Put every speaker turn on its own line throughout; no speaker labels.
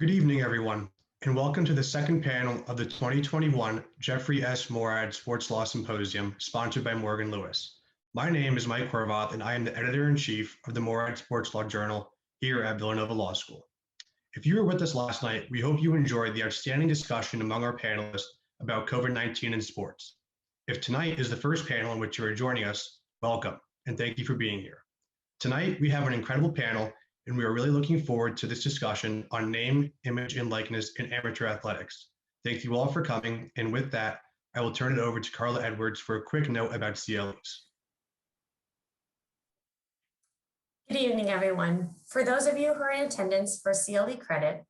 Good evening, everyone, and welcome to the second panel of the 2021 Jeffrey S. Moorad Sports Law Symposium, sponsored by Morgan Lewis. My name is Mike Horvath, and I am the editor-in-chief of the Moorad Sports Law Journal here at Villanova Law School. If you were with us last night, we hope you enjoyed the outstanding discussion among our panelists about COVID-19 in sports. If tonight is the first panel in which you are joining us, welcome, and thank you for being here. Tonight, we have an incredible panel, and we are really looking forward to this discussion on name, image, and likeness in amateur athletics. Thank you all for coming, and with that, I will turn it over to Carla Edwards for a quick note about CLEs.
Good evening, everyone. For those of you who are in attendance for CLE credit,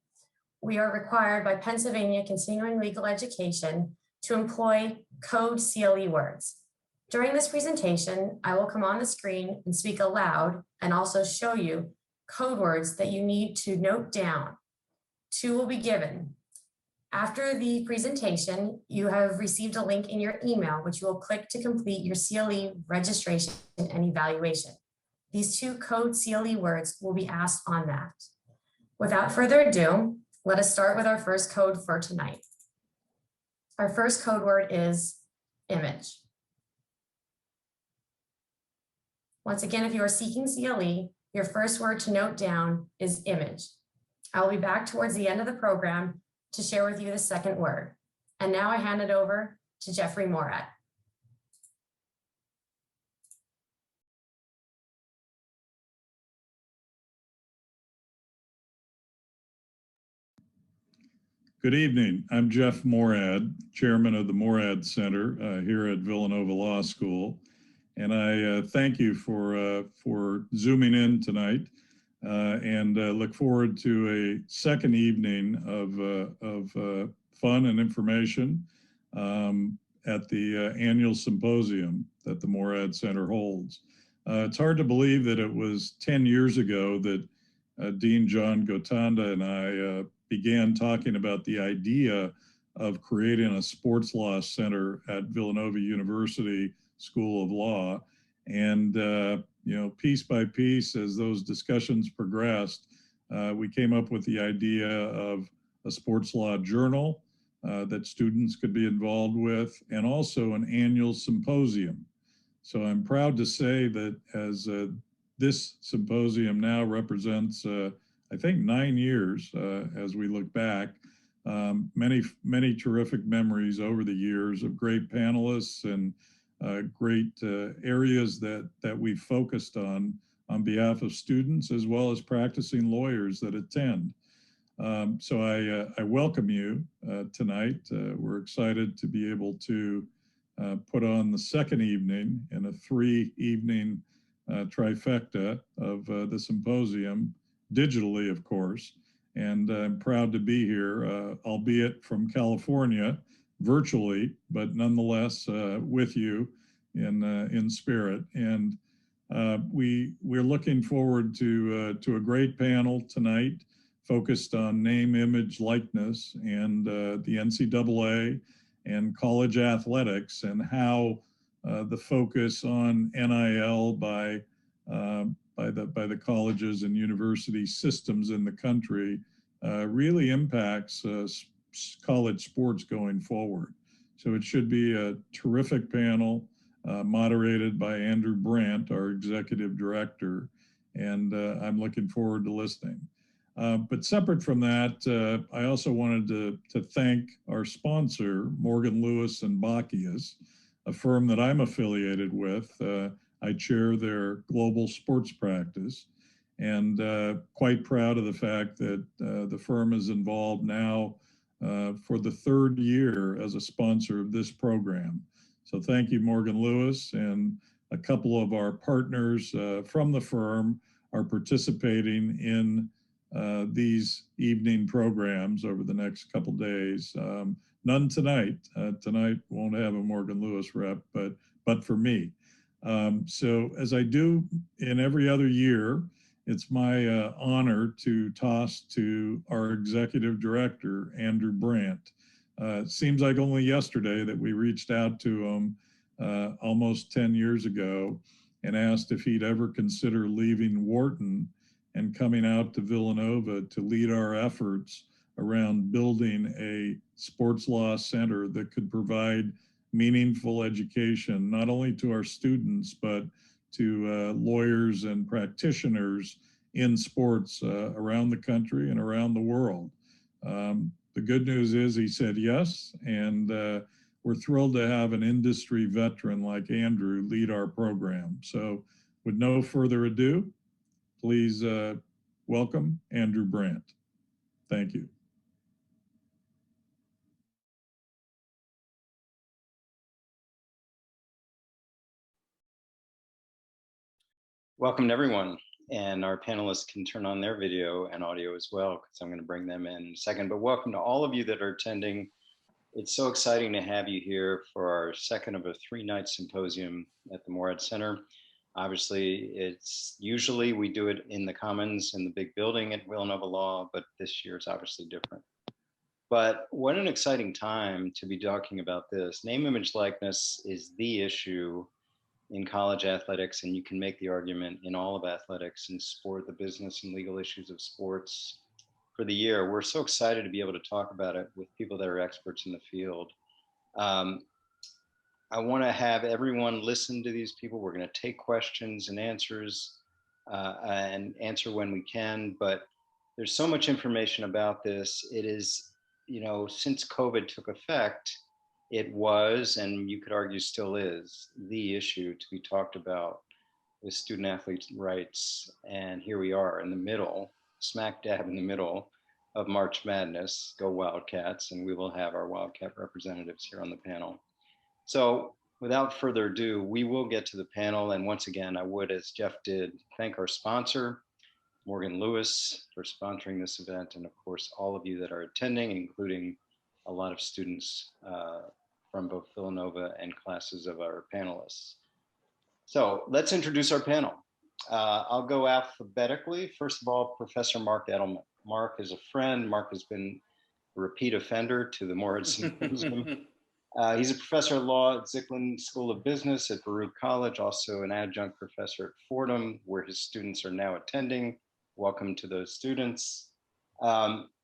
we are required by Pennsylvania Continuing Legal Education to employ code CLE words. During this presentation, I will come on the screen and speak aloud and also show you code words that you need to note down. 2 will be given. After the presentation, you have received a link in your email, which you will click to complete your CLE registration and evaluation. These 2 code CLE words will be asked on that. Without further ado, let us start with our first code for tonight. Our first code word is image. Once again, if you are seeking CLE, your first word to note down is image. I will be back towards the end of the program to share with you the second word. And now I hand it over to Jeffrey Moorad.
Good evening. I'm Jeff Moorad, chairman of the Moorad Center here at Villanova Law School. And I thank you for zooming in tonight and look forward to a second evening of fun and information at the annual symposium that the Moorad Center holds. It's hard to believe that it was 10 years ago that Dean John Gotanda and I began talking about the idea of creating a sports law center at Villanova University School of Law. And, piece by piece, as those discussions progressed, we came up with the idea of a sports law journal that students could be involved with, and also an annual symposium. So I'm proud to say that as this symposium now represents, I think, 9 years as we look back, many terrific memories over the years of great panelists and great areas that we focused on behalf of students as well as practicing lawyers that attend. So I welcome you tonight. We're excited to be able to put on the second evening in a 3-evening trifecta of the symposium, digitally, of course. And I'm proud to be here, albeit from California, virtually, but nonetheless with you in spirit. And we're looking forward to a great panel tonight focused on name, image, likeness, and the NCAA and college athletics, and how the focus on NIL by the colleges and university systems in the country really impacts college sports going forward. So it should be a terrific panel moderated by Andrew Brandt, our executive director, and I'm looking forward to listening. But separate from that, I also wanted to thank our sponsor, Morgan Lewis and Bacchius, a firm that I'm affiliated with. I chair their global sports practice, and quite proud of the fact that the firm is involved now for the 3rd year as a sponsor of this program. So thank you, Morgan Lewis, and a couple of our partners from the firm are participating in these evening programs over the next couple days. None tonight. Tonight won't have a Morgan Lewis rep, but for me. So as I do in every other year, it's my honor to toss to our executive director, Andrew Brandt. It seems like only yesterday that we reached out to him almost 10 years ago and asked if he'd ever consider leaving Wharton and coming out to Villanova to lead our efforts around building a sports law center that could provide meaningful education, not only to our students, but to lawyers and practitioners in sports around the country and around the world. The good news is he said yes, and we're thrilled to have an industry veteran like Andrew lead our program. So with no further ado, please welcome Andrew Brandt. Thank you.
Welcome to everyone, and our panelists can turn on their video and audio as well, because I'm going to bring them in a second. But welcome to all of you that are attending. It's so exciting to have you here for our second of a 3-night symposium at the Moorad Center. Obviously, it's usually we do it in the Commons in the big building at Villanova Law, but this year is obviously different. But what an exciting time to be talking about this. Name, image, likeness is the issue in college athletics, and you can make the argument in all of athletics and sport, the business and legal issues of sports for the year. We're so excited to be able to talk about it with people that are experts in the field. I want to have everyone listen to these people. We're going to take questions and answers and answer when we can, but there's so much information about this. It is, you know, since COVID took effect, it was, and you could argue still is, the issue to be talked about with student athlete rights. And here we are in the middle, smack dab in the middle of March Madness. Go Wildcats, and we will have our Wildcat representatives here on the panel. So without further ado, we will get to the panel. And once again, I would, as Jeff did, thank our sponsor, Morgan Lewis, for sponsoring this event. And of course, all of you that are attending, including a lot of students from both Villanova and classes of our panelists. So let's introduce our panel. I'll go alphabetically. First of all, Professor Marc Edelman. Marc is a friend. Marc has been a repeat offender to the Moorad Symposium. He's a professor of law at Zicklin School of Business at Baruch College, also an adjunct professor at Fordham, where his students are now attending. Welcome to those students.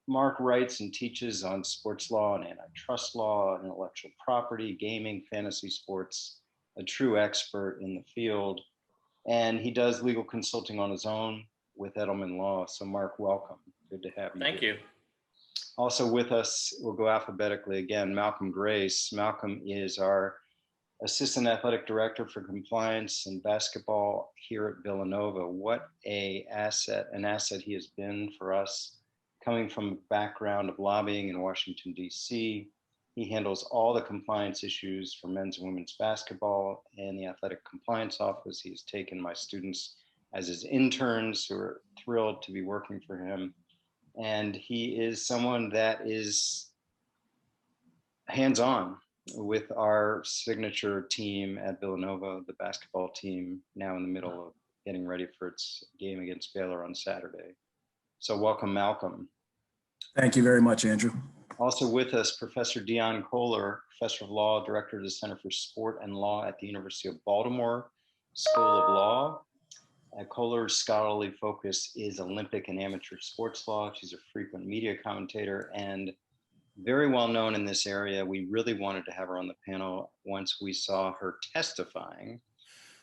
Marc writes and teaches on sports law and antitrust law, intellectual property, gaming, fantasy sports, a true expert in the field. And he does legal consulting on his own with Edelman Law. So Marc, welcome. Good to have you.
Thank you.
Also with us, we'll go alphabetically again, Malcolm Grace. Malcolm is our Assistant Athletic Director for Compliance and Basketball here at Villanova. What an asset he has been for us. Coming from a background of lobbying in Washington, D.C., he handles all the compliance issues for men's and women's basketball and the Athletic Compliance Office. He has taken my students as his interns, who are thrilled to be working for him. And he is someone that is hands-on with our signature team at Villanova, the basketball team, now in the middle of getting ready for its game against Baylor on Saturday. So welcome, Malcolm.
Thank you very much, Andrew.
Also with us, Professor Dion Kohler, Professor of Law, Director of the Center for Sport and Law at the University of Baltimore School of Law. Kohler's scholarly focus is Olympic and amateur sports law. She's a frequent media commentator and very well known in this area. We really wanted to have her on the panel once we saw her testifying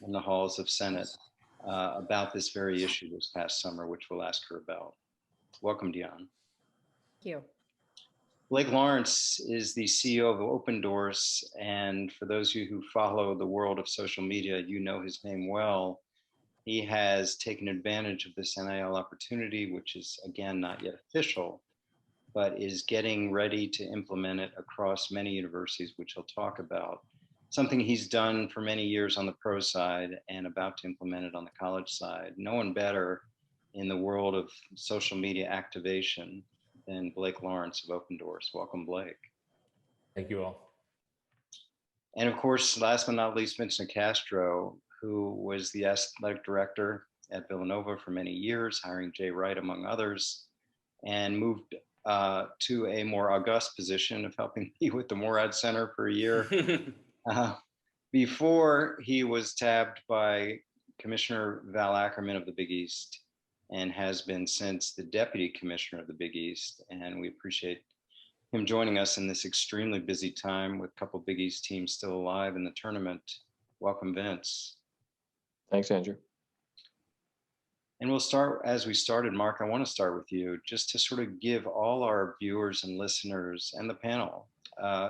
in the halls of Senate about this very issue this past summer, which we'll ask her about. Welcome, Dion.
Thank you.
Blake Lawrence is the CEO of Open Doors, and for those of you who follow the world of social media, you know his name well. He has taken advantage of this NIL opportunity, which is, again, not yet official, but is getting ready to implement it across many universities, which he'll talk about. Something he's done for many years on the pro side and about to implement it on the college side. No one better in the world of social media activation than Blake Lawrence of Open Doors. Welcome, Blake.
Thank you all.
And of course, last but not least, Vincent Castro, who was the athletic director at Villanova for many years, hiring Jay Wright, among others, and moved to a more august position of helping me with the Moorad Center for a year. Before he was tabbed by Commissioner Val Ackerman of the Big East and has been since the deputy commissioner of the Big East. And we appreciate him joining us in this extremely busy time with a couple Big East teams still alive in the tournament. Welcome, Vince.
Thanks, Andrew.
And we'll start as we started, Marc. I want to start with you just to sort of give all our viewers and listeners and the panel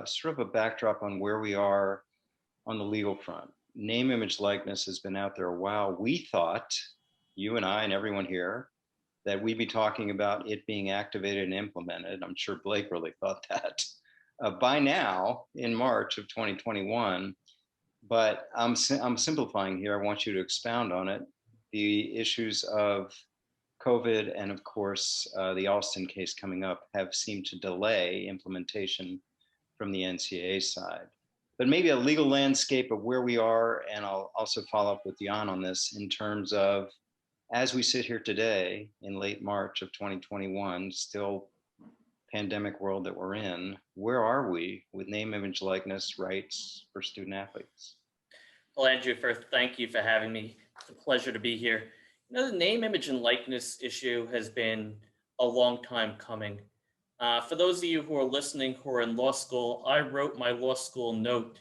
sort of a backdrop on where we are on the legal front. Name, image, likeness has been out there a while. We thought, you and I and everyone here, that we'd be talking about it being activated and implemented. I'm sure Blake really thought that by now in March of 2021. But I'm simplifying here. I want you to expound on it. The issues of COVID and of course the Alston case coming up have seemed to delay implementation from the NCAA side. But maybe a legal landscape of where we are, and I'll also follow up with Jan on this in terms of, as we sit here today in late March of 2021, still pandemic world that we're in, where are we with name, image, likeness rights for student athletes?
Well, Andrew, first, thank you for having me. It's a pleasure to be here. You know, the name, image, and likeness issue has been a long time coming. For those of you who are listening who are in law school, I wrote my law school note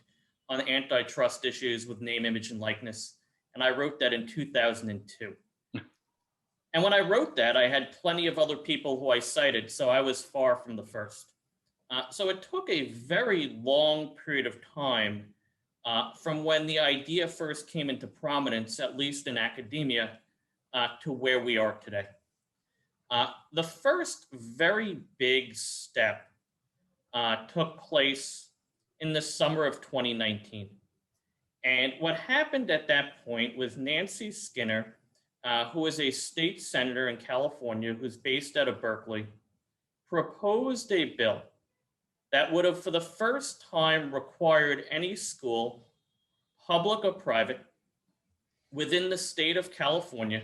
on antitrust issues with name, image, and likeness, and I wrote that in 2002. And when I wrote that, I had plenty of other people who I cited, so I was far from the first. So it took a very long period of time from when the idea first came into prominence, at least in academia, to where we are today. The first very big step took place in the summer of 2019. And what happened at that point was Nancy Skinner, who is a state senator in California, who's based out of Berkeley, proposed a bill that would have, for the first time, required any school, public or private, within the state of California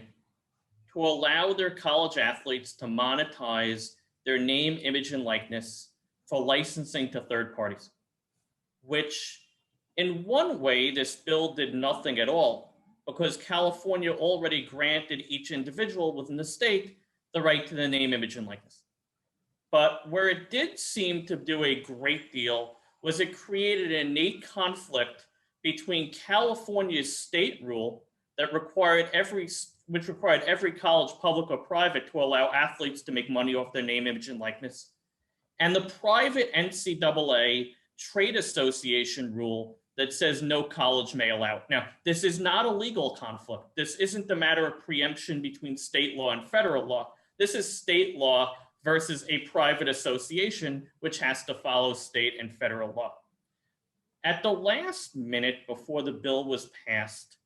to allow their college athletes to monetize their name, image, and likeness for licensing to third parties, which in one way, this bill did nothing at all because California already granted each individual within the state the right to the name, image, and likeness. But where it did seem to do a great deal was it created an innate conflict between California's state rule that required every college, public or private, to allow athletes to make money off their name, image, and likeness, and the private NCAA trade association rule that says no college may allow. Now, this is not a legal conflict. This isn't a matter of preemption between state law and federal law. This is state law versus a private association, which has to follow state and federal law. At the last minute before the bill was passed,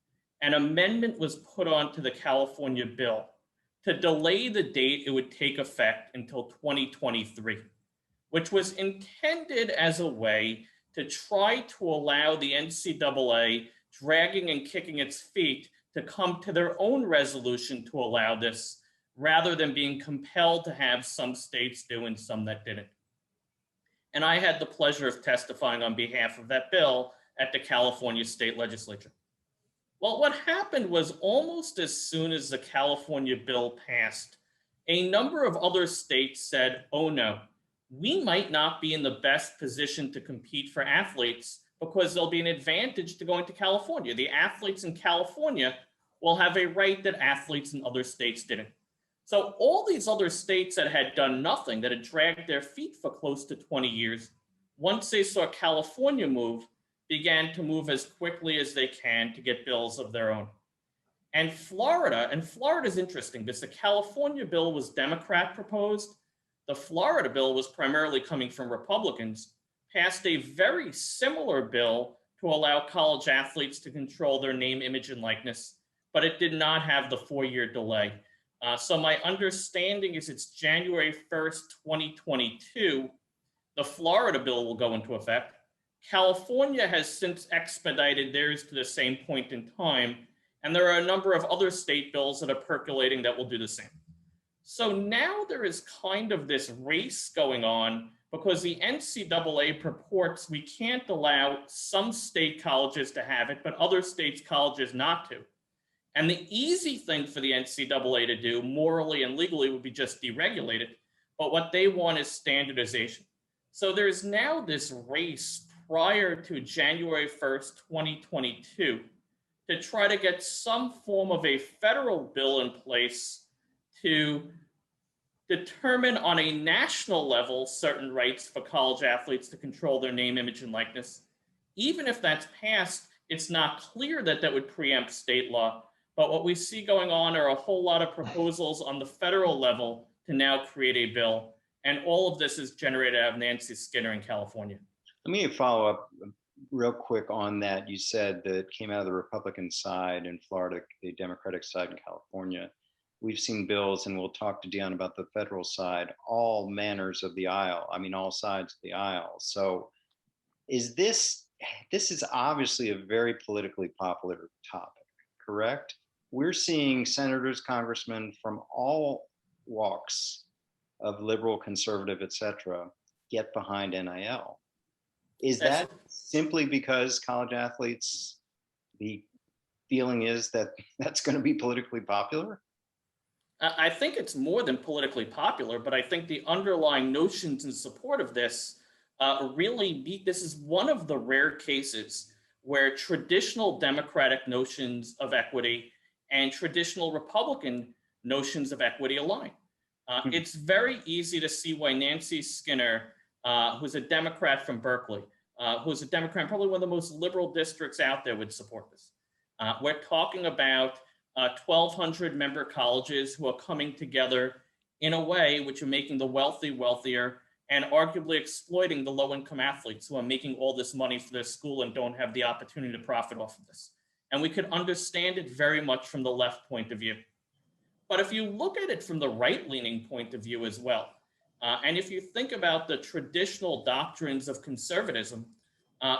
an amendment was put onto the California bill to delay the date it would take effect until 2023, which was intended as a way to try to allow the NCAA dragging and kicking its feet to come to their own resolution to allow this, rather than being compelled to have some states do and some that didn't. And I had the pleasure of testifying on behalf of that bill at the California State Legislature. Well, what happened was almost as soon as the California bill passed, a number of other states said, oh no, we might not be in the best position to compete for athletes because there'll be an advantage to going to California. The athletes in California will have a right that athletes in other states didn't. So all these other states that had done nothing, that had dragged their feet for close to 20 years, once they saw California move, began to move as quickly as they can to get bills of their own. And Florida is interesting because the California bill was Democrat proposed. The Florida bill was primarily coming from Republicans, passed a very similar bill to allow college athletes to control their name, image, and likeness, but it did not have the 4-year delay. So my understanding is it's January 1st, 2022, the Florida bill will go into effect. California has since expedited theirs to the same point in time, and there are a number of other state bills that are percolating that will do the same. So now there is kind of this race going on because the NCAA purports we can't allow some state colleges to have it, but other states' colleges not to. And the easy thing for the NCAA to do morally and legally would be just deregulate it. But what they want is standardization. So there's now this race prior to January 1st, 2022, to try to get some form of a federal bill in place to determine on a national level certain rights for college athletes to control their name, image, and likeness. Even if that's passed, it's not clear that that would preempt state law. But what we see going on are a whole lot of proposals on the federal level to now create a bill. And all of this is generated out of Nancy Skinner in California.
Let me follow up real quick on that. You said that it came out of the Republican side in Florida, the Democratic side in California. We've seen bills, and we'll talk to Dion about the federal side, all manners of the aisle. I mean, all sides of the aisle. So this is obviously a very politically popular topic, correct? We're seeing senators, congressmen from all walks of liberal, conservative, et cetera, get behind NIL. Is that simply because college athletes, the feeling is that that's going to be politically popular?
I think it's more than politically popular, but I think the underlying notions in support of this this is one of the rare cases where traditional Democratic notions of equity and traditional Republican notions of equity align. It's very easy to see why Nancy Skinner, who's a Democrat from Berkeley, who's a Democrat, probably one of the most liberal districts out there, would support this. We're talking about 1,200 member colleges who are coming together in a way which are making the wealthy wealthier and arguably exploiting the low-income athletes who are making all this money for their school and don't have the opportunity to profit off of this. And we could understand it very much from the left point of view. But if you look at it from the right-leaning point of view as well, and if you think about the traditional doctrines of conservatism,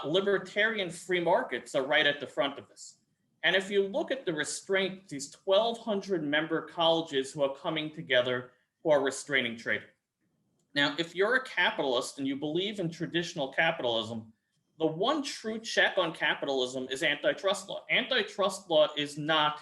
libertarian free markets are right at the front of this. And if you look at the restraint, these 1,200 member colleges who are coming together who are restraining trade. Now, if you're a capitalist and you believe in traditional capitalism, the one true check on capitalism is antitrust law. Antitrust law is not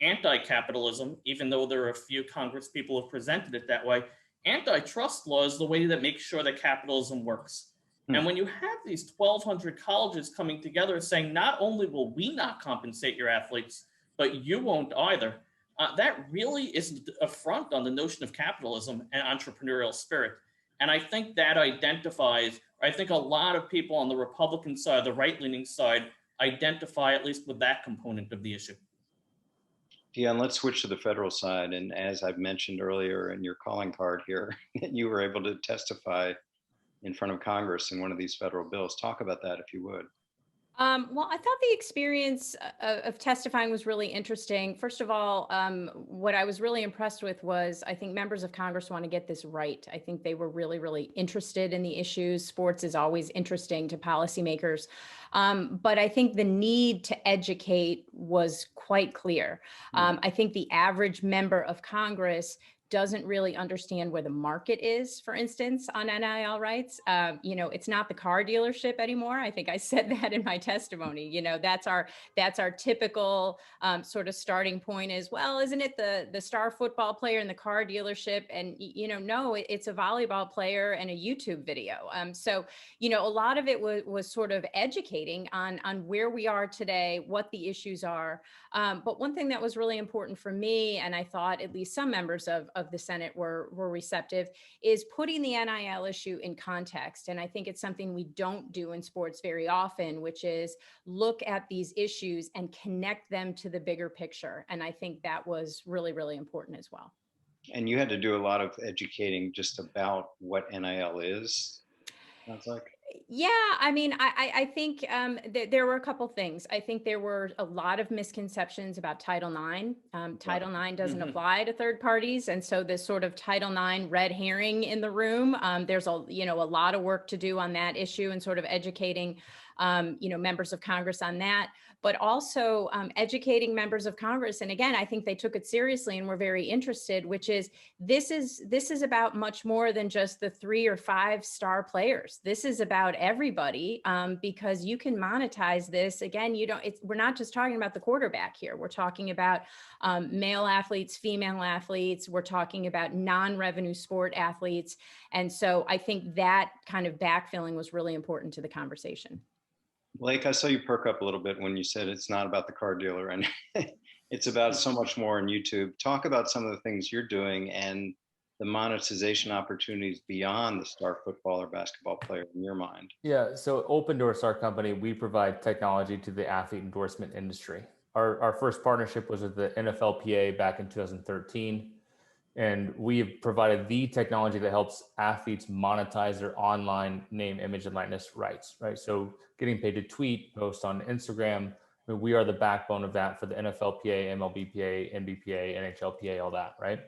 anti-capitalism, even though there are a few Congress people who have presented it that way. Antitrust law is the way that makes sure that capitalism works. And when you have these 1,200 colleges coming together saying, not only will we not compensate your athletes, but you won't either, that really is an affront on the notion of capitalism and entrepreneurial spirit. And I think that identifies, I think a lot of people on the Republican side, the right-leaning side, identify at least with that component of the issue.
Dion, let's switch to the federal side. And as I've mentioned earlier in your calling card here, you were able to testify in front of Congress in one of these federal bills. Talk about that if you would.
Well, I thought the experience of testifying was really interesting. First of all, what I was really impressed with was I think members of Congress want to get this right. I think they were really, really interested in the issues. Sports is always interesting to policymakers. But I think the need to educate was quite clear. I think the average member of Congress doesn't really understand where the market is, for instance, on NIL rights. It's not the car dealership anymore. I think I said that in my testimony. That's our typical sort of starting point is, well, isn't it the star football player in the car dealership? And, no, it's a volleyball player and a YouTube video. So, a lot of it was sort of educating on where we are today, what the issues are. But one thing that was really important for me, and I thought at least some members of the Senate were receptive, is putting the NIL issue in context. And I think it's something we don't do in sports very often, which is look at these issues and connect them to the bigger picture. And I think that was really, really important as well.
And you had to do a lot of educating just about what NIL is, sounds like.
Yeah, I mean, I think there were a couple things. I think there were a lot of misconceptions about Title IX. Title IX doesn't apply to third parties. And so this sort of Title IX red herring in the room, there's a lot of work to do on that issue and sort of educating members of Congress on that, but also educating members of Congress. And again, I think they took it seriously and were very interested, which is this is about much more than just the 3 or 5 star players. This is about everybody, because you can monetize this. Again, we're not just talking about the quarterback here. We're talking about male athletes, female athletes. We're talking about non-revenue sport athletes. And so I think that kind of backfilling was really important to the conversation.
Blake, I saw you perk up a little bit when you said it's not about the car dealer, and it's about so much more on YouTube. Talk about some of the things you're doing and the monetization opportunities beyond the star football or basketball player in your mind.
Yeah, so Open Doors, our company, we provide technology to the athlete endorsement industry. Our first partnership was with the NFLPA back in 2013. And we have provided the technology that helps athletes monetize their online name, image, and likeness rights, right? So getting paid to tweet, post on Instagram, we are the backbone of that for the NFLPA, MLBPA, NBPA, NHLPA, all that, right?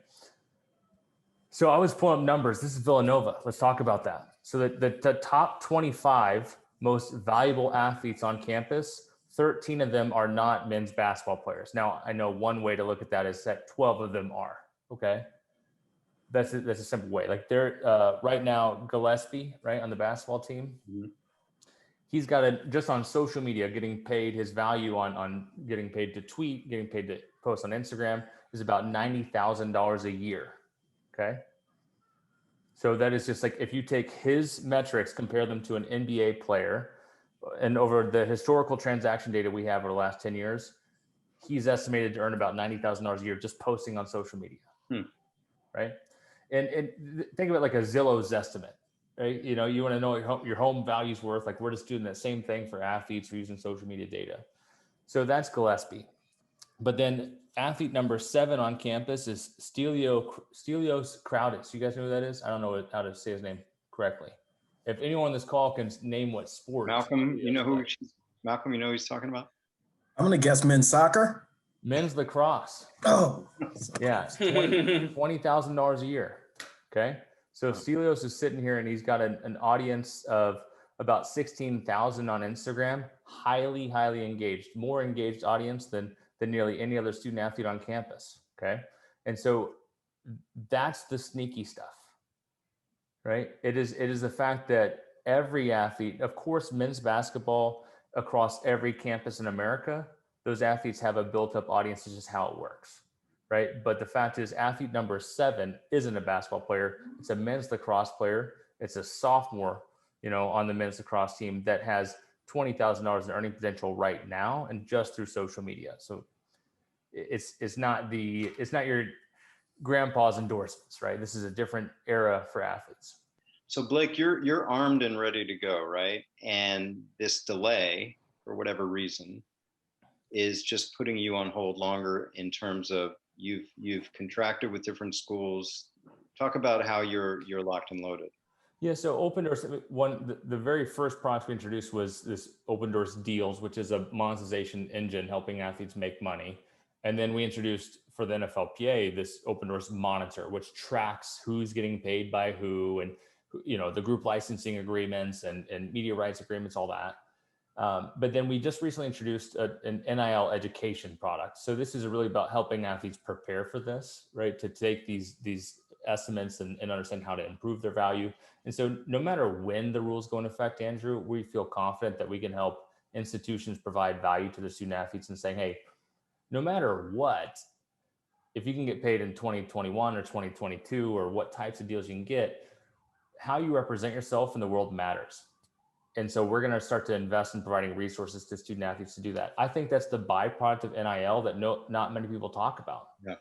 So I was pulling up numbers. This is Villanova. Let's talk about that. So the top 25 most valuable athletes on campus, 13 of them are not men's basketball players. Now, I know one way to look at that is that 12 of them are, okay? That's a simple way. Like they're right now, Gillespie, right, on the basketball team. Mm-hmm. He's got just on social media, getting paid, his value on getting paid to tweet, getting paid to post on Instagram is about $90,000 a year. Okay. So that is just like, if you take his metrics, compare them to an NBA player, and over the historical transaction data we have over the last 10 years, he's estimated to earn about $90,000 a year just posting on social media. Right. And think of it like a Zillow's estimate, right? You want to know what your home value's worth. Like we're just doing that same thing for athletes who are using social media data. So that's Gillespie. But then athlete number 7 on campus is Stelios Crowdis. You guys know who that is? I don't know how to say his name correctly. If anyone on this call can name what sport.
Malcolm, you know who he's talking about?
I'm going to guess men's soccer.
Men's lacrosse.
Oh,
yeah. $20,000 a year. Okay. So Stelios is sitting here and he's got an audience of about 16,000 on Instagram, highly, highly engaged, more engaged audience than nearly any other student athlete on campus. Okay. And so that's the sneaky stuff, right? It is the fact that every athlete, of course, men's basketball across every campus in America, those athletes have a built up audience. It's just how it works. Right. But the fact is athlete number 7 isn't a basketball player. It's a men's lacrosse player. It's a sophomore, on the men's lacrosse team that has $20,000 in earning potential right now and just through social media. So it's not your grandpa's endorsements, right? This is a different era for athletes.
So Blake, you're armed and ready to go, right? And this delay, for whatever reason, is just putting you on hold longer in terms of you've contracted with different schools. Talk about how you're locked and loaded.
Yeah, so Open Doors, the very first product we introduced was this Open Doors Deals, which is a monetization engine helping athletes make money. And then we introduced for the NFLPA this Open Doors Monitor, which tracks who's getting paid by who, and the group licensing agreements and media rights agreements, all that. But then we just recently introduced an NIL education product. So this is really about helping athletes prepare for this, right? To take these estimates and understand how to improve their value. And so no matter when the rules go into effect, Andrew, we feel confident that we can help institutions provide value to the student athletes and saying, hey, no matter what, if you can get paid in 2021 or 2022 or what types of deals you can get, how you represent yourself in the world matters. And so we're going to start to invest in providing resources to student athletes to do that. I think that's the byproduct of NIL that not many people talk about. Yeah.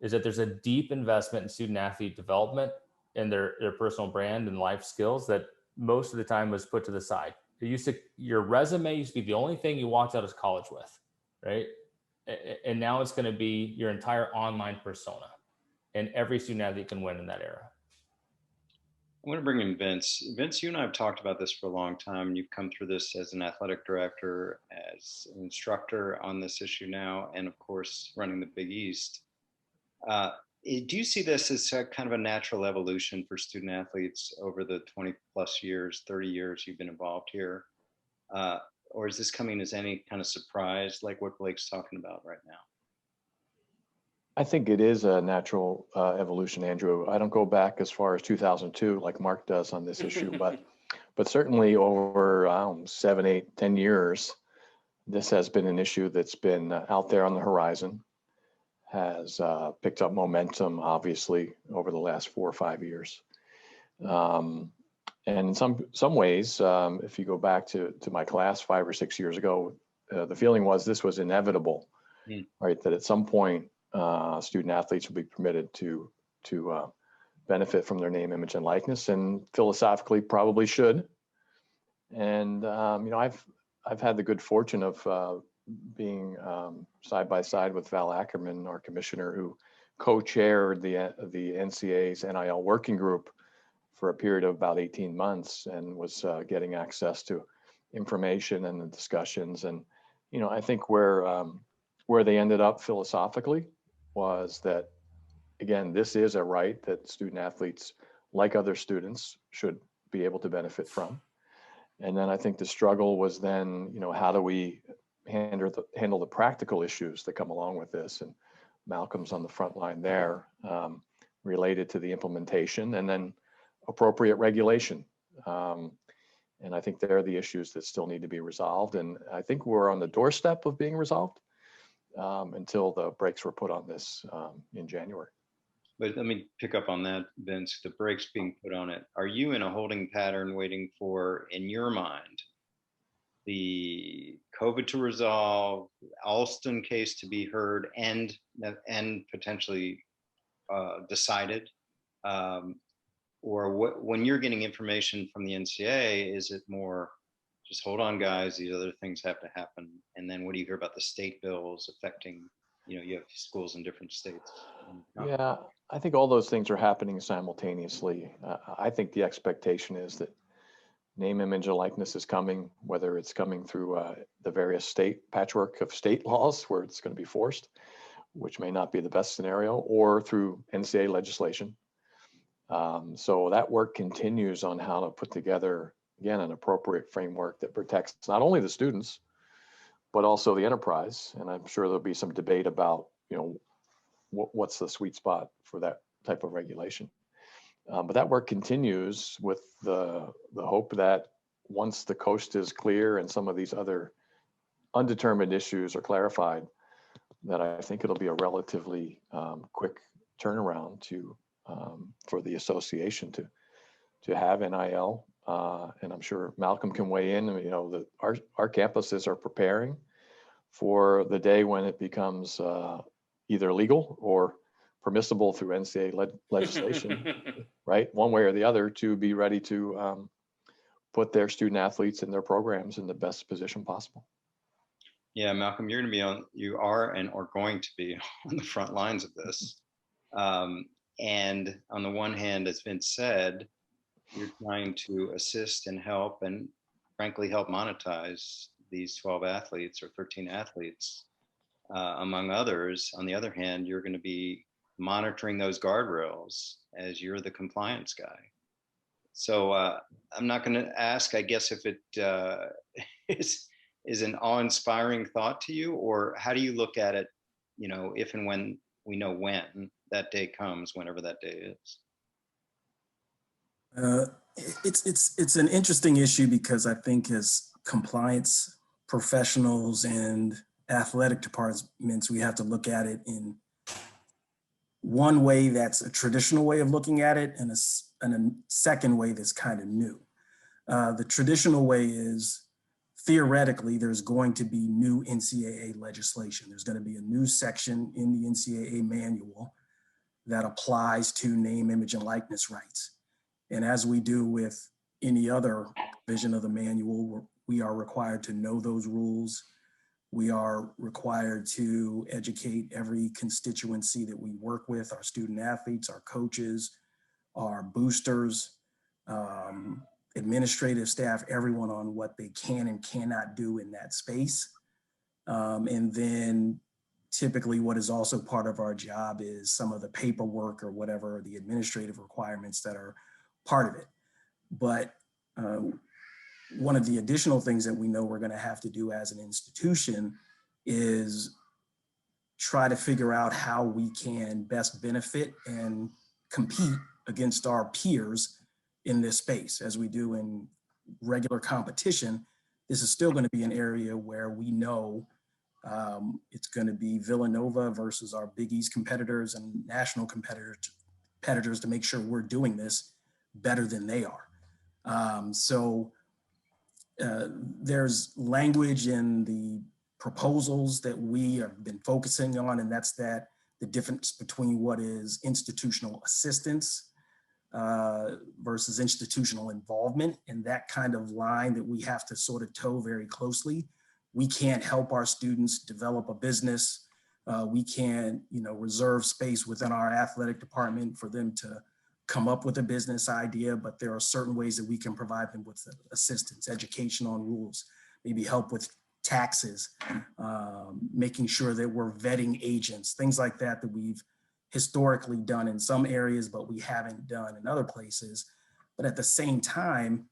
Is that there's a deep investment in student athlete development and their personal brand and life skills that most of the time was put to the side. Your resume used to be the only thing you walked out of college with, right? And now it's going to be your entire online persona, and every student athlete can win in that era.
I want to bring in Vince. Vince, you and I have talked about this for a long time. You've come through this as an athletic director, as an instructor on this issue now, and of course, running the Big East. Do you see this as kind of a natural evolution for student athletes over the 20 plus years, 30 years you've been involved here? or is this coming as any kind of surprise, like what Blake's talking about right now?
I think it is a natural evolution, Andrew. I don't go back as far as 2002 like Marc does on this issue, but certainly over 7, 8, 10 years, this has been an issue that's been out there on the horizon, has picked up momentum, obviously, over the last 4 or 5 years. And in some ways, if you go back to my class 5 or 6 years ago, the feeling was this was inevitable, right? That at some point, student athletes will be permitted to benefit from their name, image, and likeness, and philosophically probably should. And I've had the good fortune of being side by side with Val Ackerman, our commissioner, who co-chaired the NCAA's NIL working group for a period of about 18 months, and was getting access to information and the discussions. And I think where they ended up philosophically was that, again, this is a right that student athletes, like other students, should be able to benefit from. And then I think the struggle was then, how do we handle the practical issues that come along with this? And Malcolm's on the front line there, related to the implementation and then appropriate regulation. And I think they're the issues that still need to be resolved. And I think we're on the doorstep of being resolved until the brakes were put on this in January.
But let me pick up on that, Vince, the brakes being put on it. Are you in a holding pattern waiting for, in your mind, the COVID to resolve, Alston case to be heard and potentially decided? Or when you're getting information from the NCAA, is it more just hold on, guys, these other things have to happen? And then what do you hear about the state bills affecting, you have schools in different states?
Yeah, I think all those things are happening simultaneously. I think the expectation is that name, image, and likeness is coming, whether it's coming through the various state patchwork of state laws where it's going to be forced, which may not be the best scenario, or through NCAA legislation. So that work continues on how to put together, again, an appropriate framework that protects not only the students, but also the enterprise. And I'm sure there'll be some debate about, what's the sweet spot for that type of regulation. But that work continues with the hope that once the coast is clear and some of these other undetermined issues are clarified, that I think it'll be a relatively quick turnaround for the association to have NIL. And I'm sure Malcolm can weigh in. Our campuses are preparing for the day when it becomes either legal or permissible through NCAA legislation, right? One way or the other, to be ready to put their student athletes and their programs in the best position possible.
Yeah, Malcolm, you are and are going to be on the front lines of this. And on the one hand, as Vince said, you're trying to assist and help and frankly help monetize these 12 athletes or 13 athletes, among others. On the other hand, you're going to be monitoring those guardrails as you're the compliance guy. So I'm not going to ask, I guess, if it is an awe-inspiring thought to you, or how do you look at it, if and when we know when that day comes, whenever that day is?
It's an interesting issue because I think as compliance professionals and athletic departments, we have to look at it in one way that's a traditional way of looking at it, and a second way that's kind of new. The traditional way is, theoretically, there's going to be new NCAA legislation. There's going to be a new section in the NCAA manual that applies to name, image, and likeness rights. And as we do with any other provision of the manual, we are required to know those rules. We are required to educate every constituency that we work with, our student athletes, our coaches, our boosters, administrative staff, everyone, on what they can and cannot do in that space. And then typically what is also part of our job is some of the paperwork or whatever, the administrative requirements that are part of it. But one of the additional things that we know we're going to have to do as an institution is try to figure out how we can best benefit and compete against our peers in this space. As we do in regular competition, this is still going to be an area where we know it's going to be Villanova versus our Big East competitors and national competitors to make sure we're doing this better than they are. There's language in the proposals that we have been focusing on, and that's that the difference between what is institutional assistance versus institutional involvement, and that kind of line that we have to sort of toe very closely. We can't help our students develop a business. We can't, reserve space within our athletic department for them to come up with a business idea, but there are certain ways that we can provide them with assistance, education on rules, maybe help with taxes, making sure that we're vetting agents, things like that we've historically done in some areas, but we haven't done in other places. But at the same time,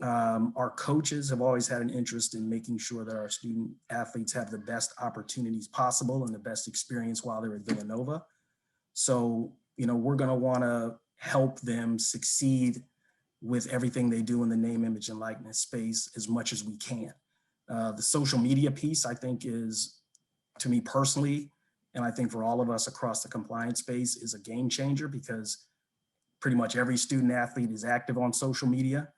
our coaches have always had an interest in making sure that our student athletes have the best opportunities possible and the best experience while they're at Villanova. So, we're going to want to help them succeed with everything they do in the name, image, and likeness space as much as we can. The social media piece, I think, is, to me personally, and I think for all of us across the compliance space, is a game changer, because pretty much every student athlete is active on social media.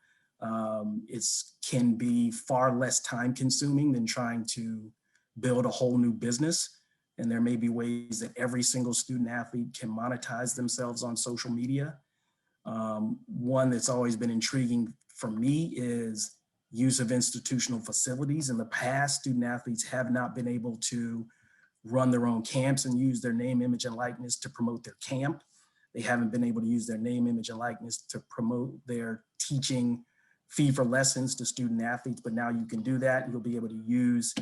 It can be far less time consuming than trying to build a whole new business. And there may be ways that every single student athlete can monetize themselves on social media. One that's always been intriguing for me is use of institutional facilities. In the past, student athletes have not been able to run their own camps and use their name, image, and likeness to promote their camp. They haven't been able to use their name, image, and likeness to promote their teaching fee for lessons to student athletes, but now you can do that. You'll be able to use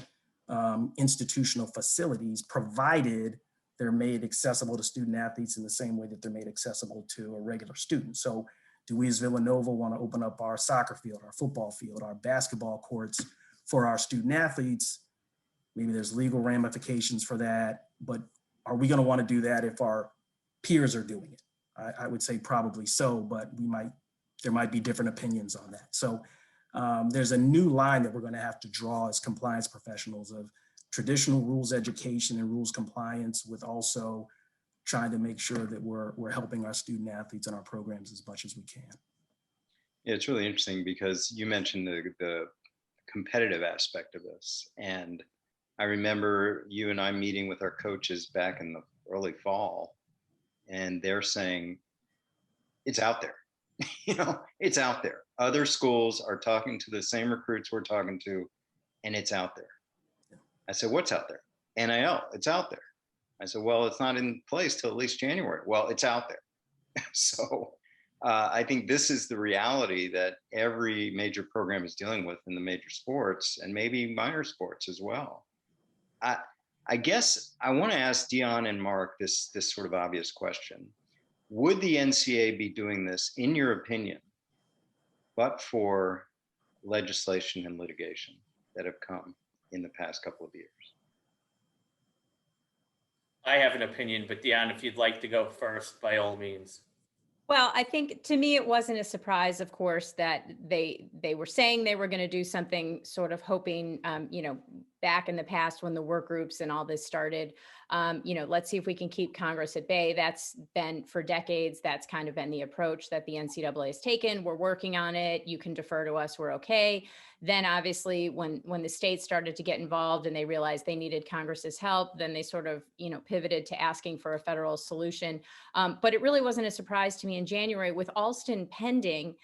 institutional facilities, provided they're made accessible to student athletes in the same way that they're made accessible to a regular student. So do we as Villanova want to open up our soccer field, our football field, our basketball courts for our student athletes? Maybe there's legal ramifications for that, but are we going to want to do that if our peers are doing it? I would say probably so, but there might be different opinions on that. So there's a new line that we're going to have to draw as compliance professionals of traditional rules education and rules compliance, with also trying to make sure that we're helping our student athletes and our programs as much as we can.
Yeah, it's really interesting because you mentioned the competitive aspect of this. And I remember you and I meeting with our coaches back in the early fall, and they're saying, it's out there. It's out there. Other schools are talking to the same recruits we're talking to, and it's out there. I said, what's out there? NIL, it's out there. I said, well, it's not in place till at least January. Well, it's out there. So I think this is the reality that every major program is dealing with in the major sports, and maybe minor sports as well. I guess I want to ask Dion and Marc this sort of obvious question. Would the NCAA be doing this, in your opinion, but for legislation and litigation that have come in the past couple of years?
I have an opinion, but Dion, if you'd like to go first, by all means.
Well, I think to me, it wasn't a surprise, of course, that they were saying they were going to do something, sort of hoping, back in the past when the work groups and all this started, let's see if we can keep Congress at bay. That's been for decades. That's kind of been the approach that the NCAA has taken. We're working on it. You can defer to us. We're okay. Then obviously when the states started to get involved and they realized they needed Congress's help, then they sort of, pivoted to asking for a federal solution. But it really wasn't a surprise to me in January with Alston pending.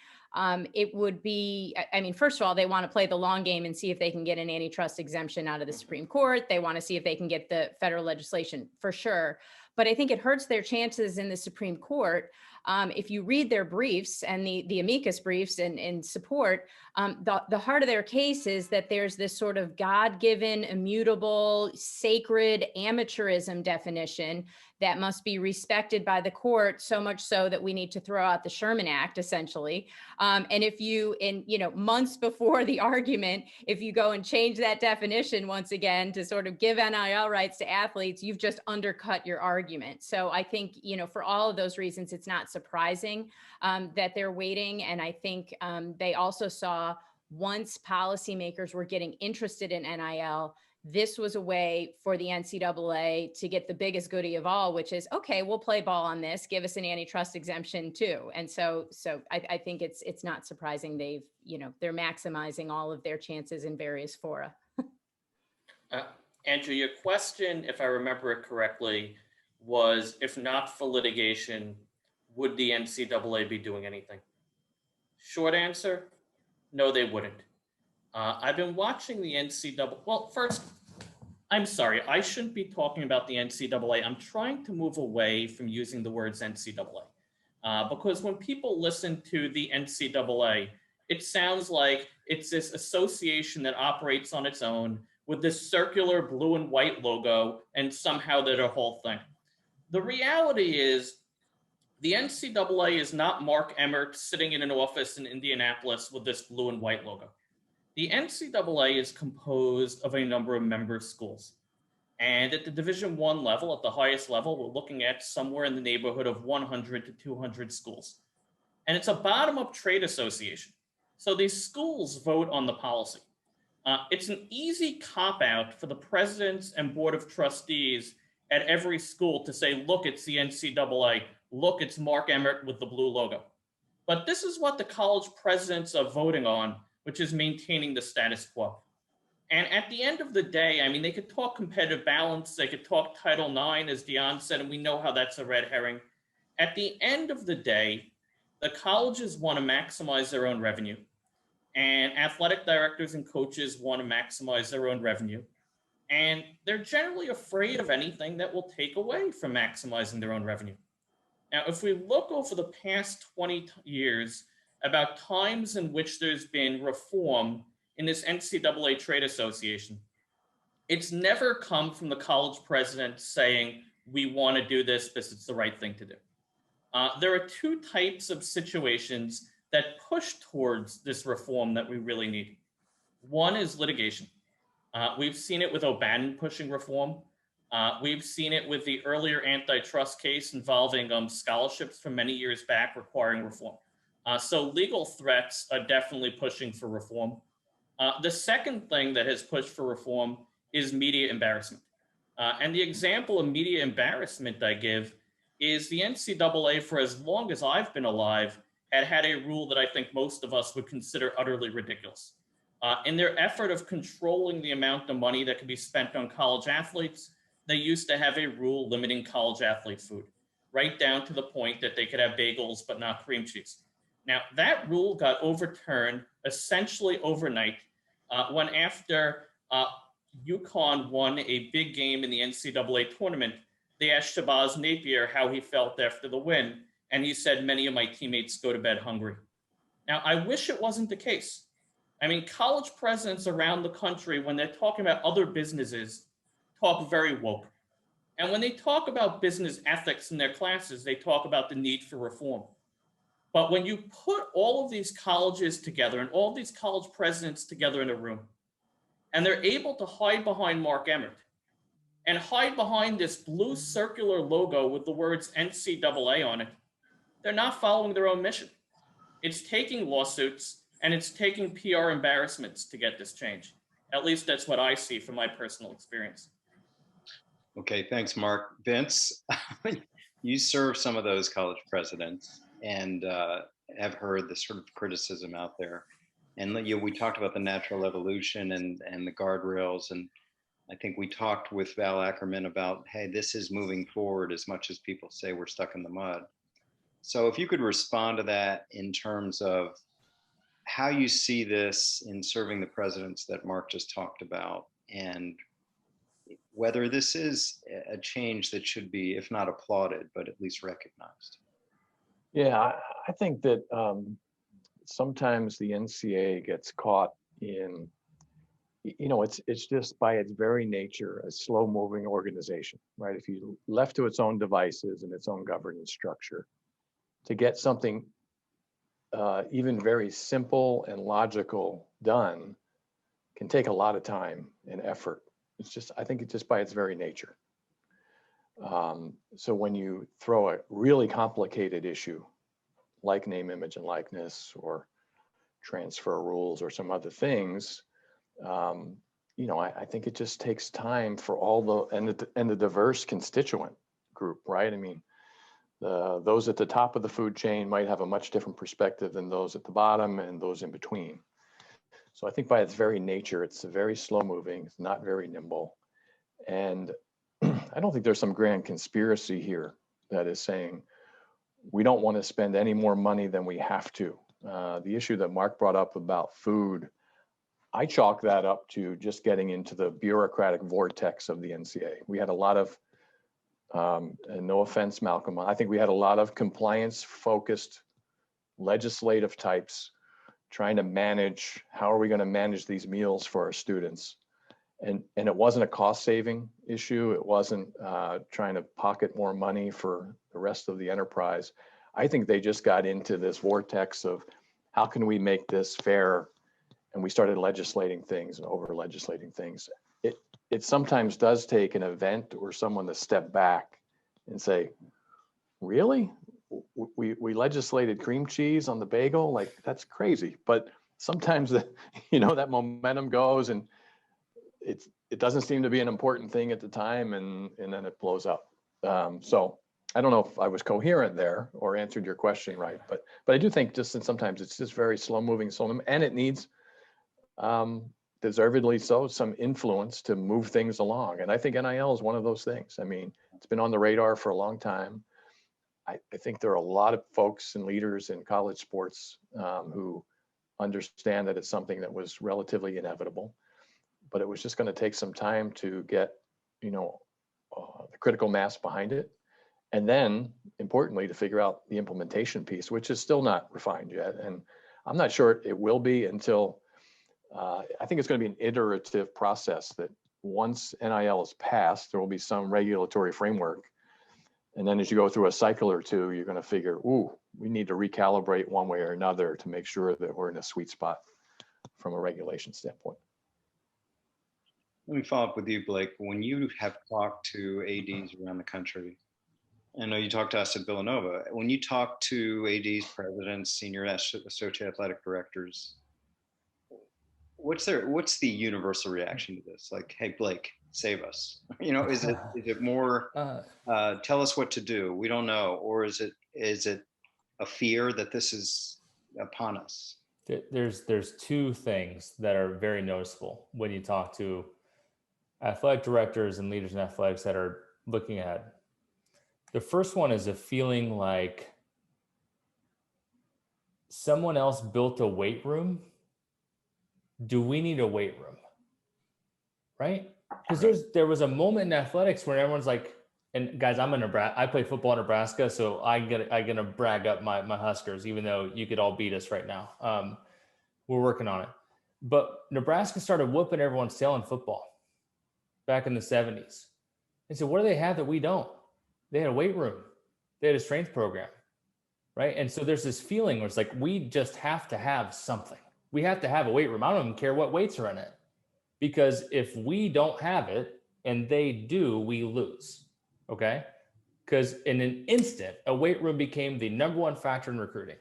It would be, first of all, they want to play the long game and see if they can get an antitrust exemption out of the Supreme Court. They want to see if they can get the federal legislation for sure. But I think it hurts their chances in the Supreme Court. If you read their briefs and the amicus briefs in support, The heart of their case is that there's this sort of God-given, immutable, sacred amateurism definition that must be respected by the court, so much so that we need to throw out the Sherman Act, essentially. And if you, months before the argument, if you go and change that definition once again to sort of give NIL rights to athletes, you've just undercut your argument. So I think, for all of those reasons, it's not surprising that they're waiting. And I think they also saw once policymakers were getting interested in NIL, this was a way for the NCAA to get the biggest goodie of all, which is, okay, we'll play ball on this, give us an antitrust exemption too. And so I think it's not surprising they're maximizing all of their chances in various fora.
Andrew, your question, if I remember it correctly, was if not for litigation, would the NCAA be doing anything? Short answer, no, they wouldn't. I've been watching the NCAA. Well, first, I'm sorry, I shouldn't be talking about the NCAA. I'm trying to move away from using the words NCAA because when people listen to the NCAA, it sounds like it's this association that operates on its own with this circular blue and white logo, and somehow they're the whole thing. The reality is the NCAA is not Marc Emmert sitting in an office in Indianapolis with this blue and white logo. The NCAA is composed of a number of member schools. And at the Division I level, at the highest level, we're looking at somewhere in the neighborhood of 100 to 200 schools. And it's a bottom-up trade association. So these schools vote on the policy. It's an easy cop-out for the presidents and board of trustees at every school to say, look, it's the NCAA. Look, it's Marc Emmert with the blue logo. But this is what the college presidents are voting on, which is maintaining the status quo. And at the end of the day, I mean, they could talk competitive balance, they could talk Title IX, as Dion said, and we know how that's a red herring. At the end of the day, the colleges want to maximize their own revenue, and athletic directors and coaches want to maximize their own revenue. And they're generally afraid of anything that will take away from maximizing their own revenue. Now, if we look over the past 20 years, about times in which there's been reform in this NCAA trade association, it's never come from the college president saying, we want to do this because it's the right thing to do. There are two types of situations that push towards this reform that we really need. One is litigation. We've seen it with O'Bannon pushing reform. We've seen it with the earlier antitrust case involving scholarships from many years back requiring reform. So legal threats are definitely pushing for reform. The second thing that has pushed for reform is media embarrassment. And the example of media embarrassment I give is the NCAA, for as long as I've been alive, had a rule that I think most of us would consider utterly ridiculous. In their effort of controlling the amount of money that could be spent on college athletes, they used to have a rule limiting college athlete food, right down to the point that they could have bagels but not cream cheese. Now, that rule got overturned essentially overnight when after UConn won a big game in the NCAA tournament, they asked Shabazz Napier how he felt after the win, and he said, many of my teammates go to bed hungry. Now, I wish it wasn't the case. I mean, college presidents around the country, when they're talking about other businesses, talk very woke. And when they talk about business ethics in their classes, they talk about the need for reform. But when you put all of these colleges together and all these college presidents together in a room, and they're able to hide behind Marc Emmert and hide behind this blue circular logo with the words NCAA on it, they're not following their own mission. It's taking lawsuits and it's taking PR embarrassments to get this change. At least that's what I see from my personal experience.
Okay, thanks, Marc. Vince, you serve some of those college presidents and have heard the sort of criticism out there. And we talked about the natural evolution and the guardrails. And I think we talked with Val Ackerman about, hey, this is moving forward as much as people say we're stuck in the mud. So if you could respond to that in terms of how you see this in serving the presidents that Marc just talked about, and whether this is a change that should be, if not applauded, but at least recognized.
Yeah, I think that sometimes the NCAA gets caught in, it's just by its very nature a slow moving organization, right? If you left to its own devices and its own governance structure, to get something even very simple and logical done can take a lot of time and effort. I think it's just by its very nature. So when you throw a really complicated issue like name, image, and likeness, or transfer rules, or some other things, I think it just takes time for all the diverse constituent group, right? I mean, those at the top of the food chain might have a much different perspective than those at the bottom and those in between. So I think by its very nature, it's very slow moving, it's not very nimble. And I don't think there's some grand conspiracy here that is saying we don't want to spend any more money than we have to. The issue that Marc brought up about food, I chalk that up to just getting into the bureaucratic vortex of the NCAA. We had a lot of, and no offense, Malcolm, I think we had a lot of compliance-focused legislative types trying to manage, how are we going to manage these meals for our students? And it wasn't a cost-saving issue. It wasn't trying to pocket more money for the rest of the enterprise. I think they just got into this vortex of how can we make this fair? And we started legislating things and over-legislating things. It sometimes does take an event or someone to step back and say, really? We legislated cream cheese on the bagel? Like, that's crazy. But sometimes that momentum goes, and it doesn't seem to be an important thing at the time, and then it blows up. So I don't know if I was coherent there or answered your question right, but I do think just that sometimes it's just very slow moving, and it needs, deservedly so, some influence to move things along. And I think NIL is one of those things. I mean, it's been on the radar for a long time. I think there are a lot of folks and leaders in college sports who understand that it's something that was relatively inevitable, but it was just going to take some time to get, the critical mass behind it. And then, importantly, to figure out the implementation piece, which is still not refined yet. And I'm not sure it will be until, I think it's going to be an iterative process that once NIL is passed, there will be some regulatory framework. And then as you go through a cycle or two, you're going to figure, we need to recalibrate one way or another to make sure that we're in a sweet spot from a regulation standpoint.
Let me follow up with you, Blake. When you have talked to ADs around the country, I know you talked to us at Villanova. When you talk to ADs, presidents, senior associate athletic directors, what's the universal reaction to this? Like, hey, Blake, save us. Is it more tell us what to do? We don't know, or is it a fear that this is upon us?
There's two things that are very noticeable when you talk to athletic directors and leaders in athletics that are looking ahead. The first one is a feeling like someone else built a weight room. Do we need a weight room? Right? Because there was a moment in athletics where everyone's like, and guys, I play football in Nebraska, so I get to brag up my Huskers, even though you could all beat us right now. We're working on it. But Nebraska started whooping everyone's tail in football back in the 70s. And so what do they have that we don't? They had a weight room. They had a strength program, right? And so there's this feeling where it's like, we just have to have something. We have to have a weight room. I don't even care what weights are in it. Because if we don't have it and they do, we lose, okay? Because in an instant, a weight room became the number one factor in recruiting.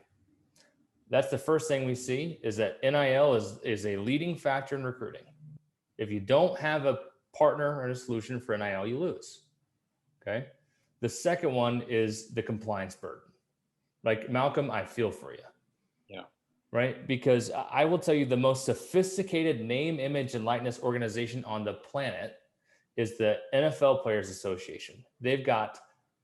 That's the first thing we see, is that NIL is a leading factor in recruiting. If you don't have a partner or a solution for NIL, you lose, okay? The second one is the compliance burden. Like, Malcolm, I feel for you.
Yeah.
Right? Because I will tell you, the most sophisticated name, image, and likeness organization on the planet is the NFL Players Association. They've got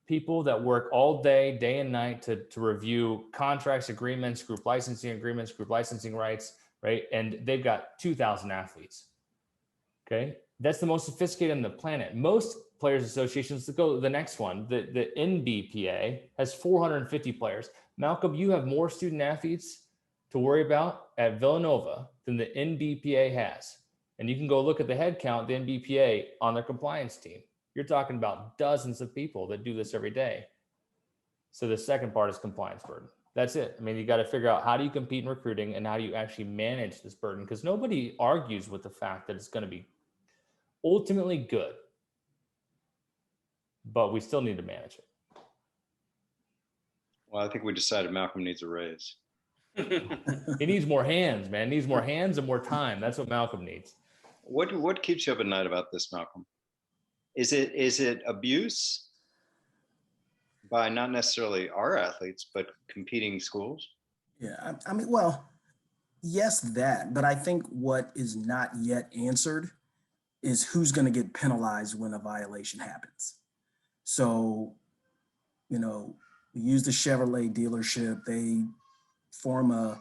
people that work all day and night to review contracts, agreements, group licensing rights, right? And they've got 2,000 athletes. Okay? That's the most sophisticated on the planet. Most players associations, let's go to the next one. The NBPA has 450 players. Malcolm, you have more student athletes to worry about at Villanova than the NBPA has. And you can go look at the head count, the NBPA on their compliance team. You're talking about dozens of people that do this every day. So the second part is compliance burden. That's it. I mean, you got to figure out how do you compete in recruiting and how do you actually manage this burden? Because nobody argues with the fact that it's going to be ultimately good, but we still need to manage it.
Well, I think we decided Malcolm needs a raise.
He needs more hands, man. He needs more hands and more time. That's what Malcolm needs.
What keeps you up at night about this, Malcolm? Is it abuse by not necessarily our athletes, but competing schools?
Yeah, I mean, well, yes, that, but I think what is not yet answered is who's going to get penalized when a violation happens. So, you know, we use the Chevrolet dealership, they form a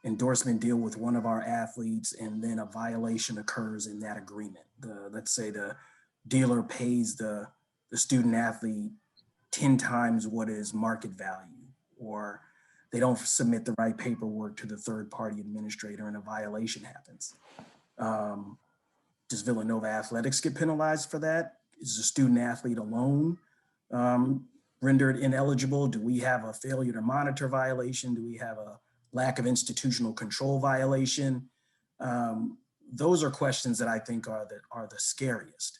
endorsement deal with one of our athletes, and then a violation occurs in that agreement. Let's say the dealer pays the student athlete 10 times what is market value, or they don't submit the right paperwork to the third party administrator and a violation happens. Does Villanova Athletics get penalized for that? Is the student athlete alone rendered ineligible? Do we have a failure to monitor violation? Do we have a lack of institutional control violation? Those are questions that I think are the scariest.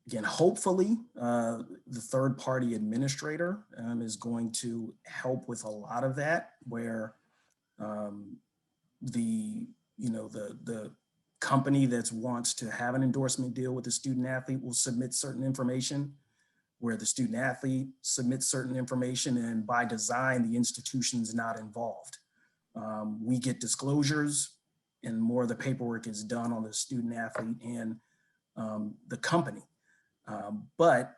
Again, hopefully the third party administrator is going to help with a lot of that, where the company that wants to have an endorsement deal with the student athlete will submit certain information, where the student athlete submits certain information, and by design, the institution's not involved. We get disclosures, and more of the paperwork is done on the student athlete and the company. But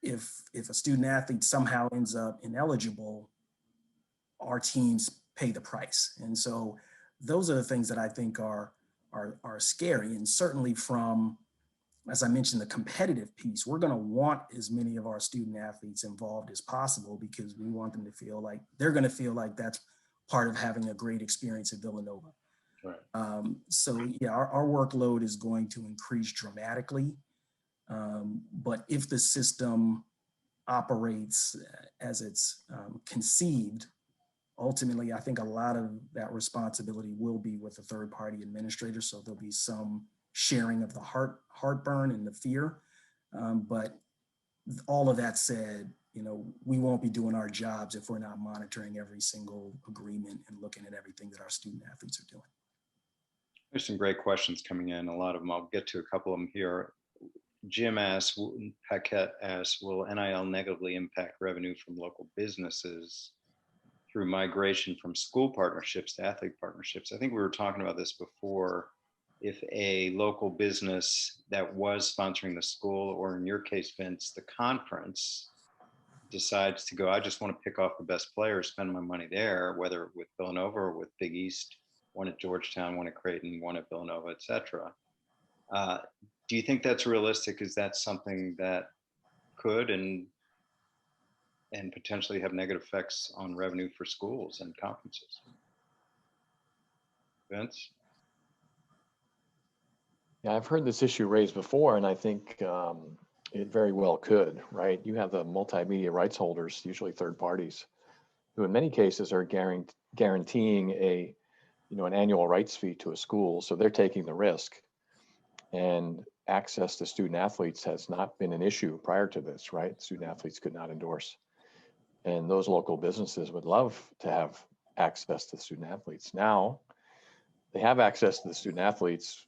if a student athlete somehow ends up ineligible, our teams pay the price. And so those are the things that I think are scary. And certainly from, as I mentioned, the competitive piece, we're going to want as many of our student athletes involved as possible, because we want them to feel like they're going to feel like that's part of having a great experience at Villanova.
Right.
So yeah, our workload is going to increase dramatically. But if the system operates as it's conceived, ultimately, I think a lot of that responsibility will be with the third party administrator. So there'll be some sharing of the heartburn and the fear. But all of that said, you know, we won't be doing our jobs if we're not monitoring every single agreement and looking at everything that our student athletes are doing.
There's some great questions coming in. A lot of them, I'll get to a couple of them here. Jim asks, Paquette asks, will NIL negatively impact revenue from local businesses through migration from school partnerships to athlete partnerships? I think we were talking about this before. If a local business that was sponsoring the school, or in your case, Vince, the conference, decides to go, I just want to pick off the best players, spend my money there, whether with Villanova or with Big East, one at Georgetown, one at Creighton, one at Villanova, et cetera. Do you think that's realistic? Is that something that could and potentially have negative effects on revenue for schools and conferences? Vince?
Yeah, I've heard this issue raised before, and I think it very well could, right? You have the multimedia rights holders, usually third parties, who in many cases are guaranteeing an annual rights fee to a school. So they're taking the risk. And access to student athletes has not been an issue prior to this, right? Student athletes could not endorse. And those local businesses would love to have access to student athletes. Now they have access to the student athletes.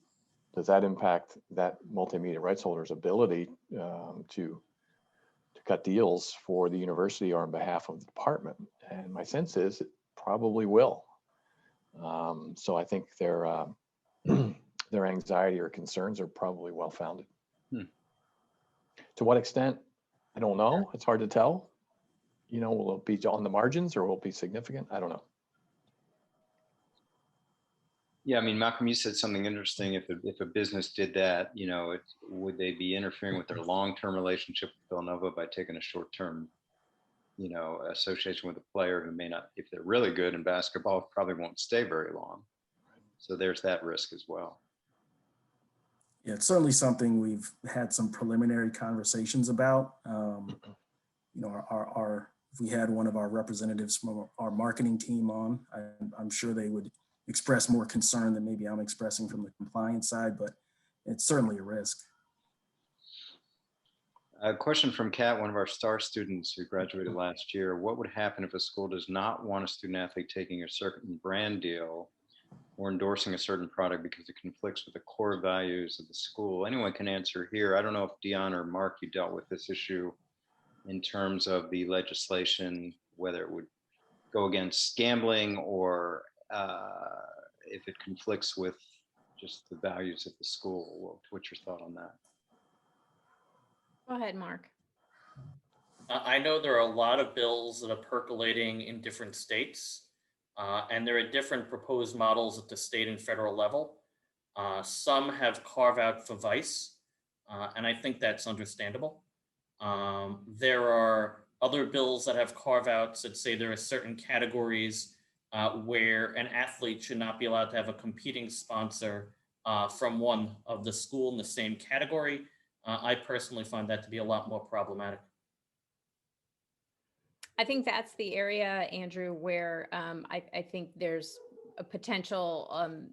Does that impact that multimedia rights holder's ability to cut deals for the university or on behalf of the department? And my sense is it probably will. So I think their anxiety or concerns are probably well-founded. To what extent, I don't know. It's hard to tell. You know, will it be on the margins or will it be significant? I don't know.
Yeah, I mean, Malcolm, you said something interesting. If a business did that, you know, would they be interfering with their long-term relationship with Villanova by taking a short-term association with a player who may not, if they're really good in basketball, probably won't stay very long. So there's that risk as well.
Yeah, it's certainly something we've had some preliminary conversations about. If we had one of our representatives from our marketing team on, I'm sure they would express more concern than maybe I'm expressing from the compliance side, but it's certainly a risk.
A question from Kat, one of our star students who graduated last year. What would happen if a school does not want a student athlete taking a certain brand deal or endorsing a certain product because it conflicts with the core values of the school? Anyone can answer here. I don't know if Dion or Marc, you dealt with this issue in terms of the legislation, whether it would go against gambling or if it conflicts with just the values of the school. What's your thought on that?
Go ahead, Marc.
I know there are a lot of bills that are percolating in different states, and there are different proposed models at the state and federal level. Some have carve out for vice, and I think that's understandable. There are other bills that have carve outs that say there are certain categories where an athlete should not be allowed to have a competing sponsor from one of the school in the same category. I personally find that to be a lot more problematic.
I think that's the area, Andrew, where I think there's a potential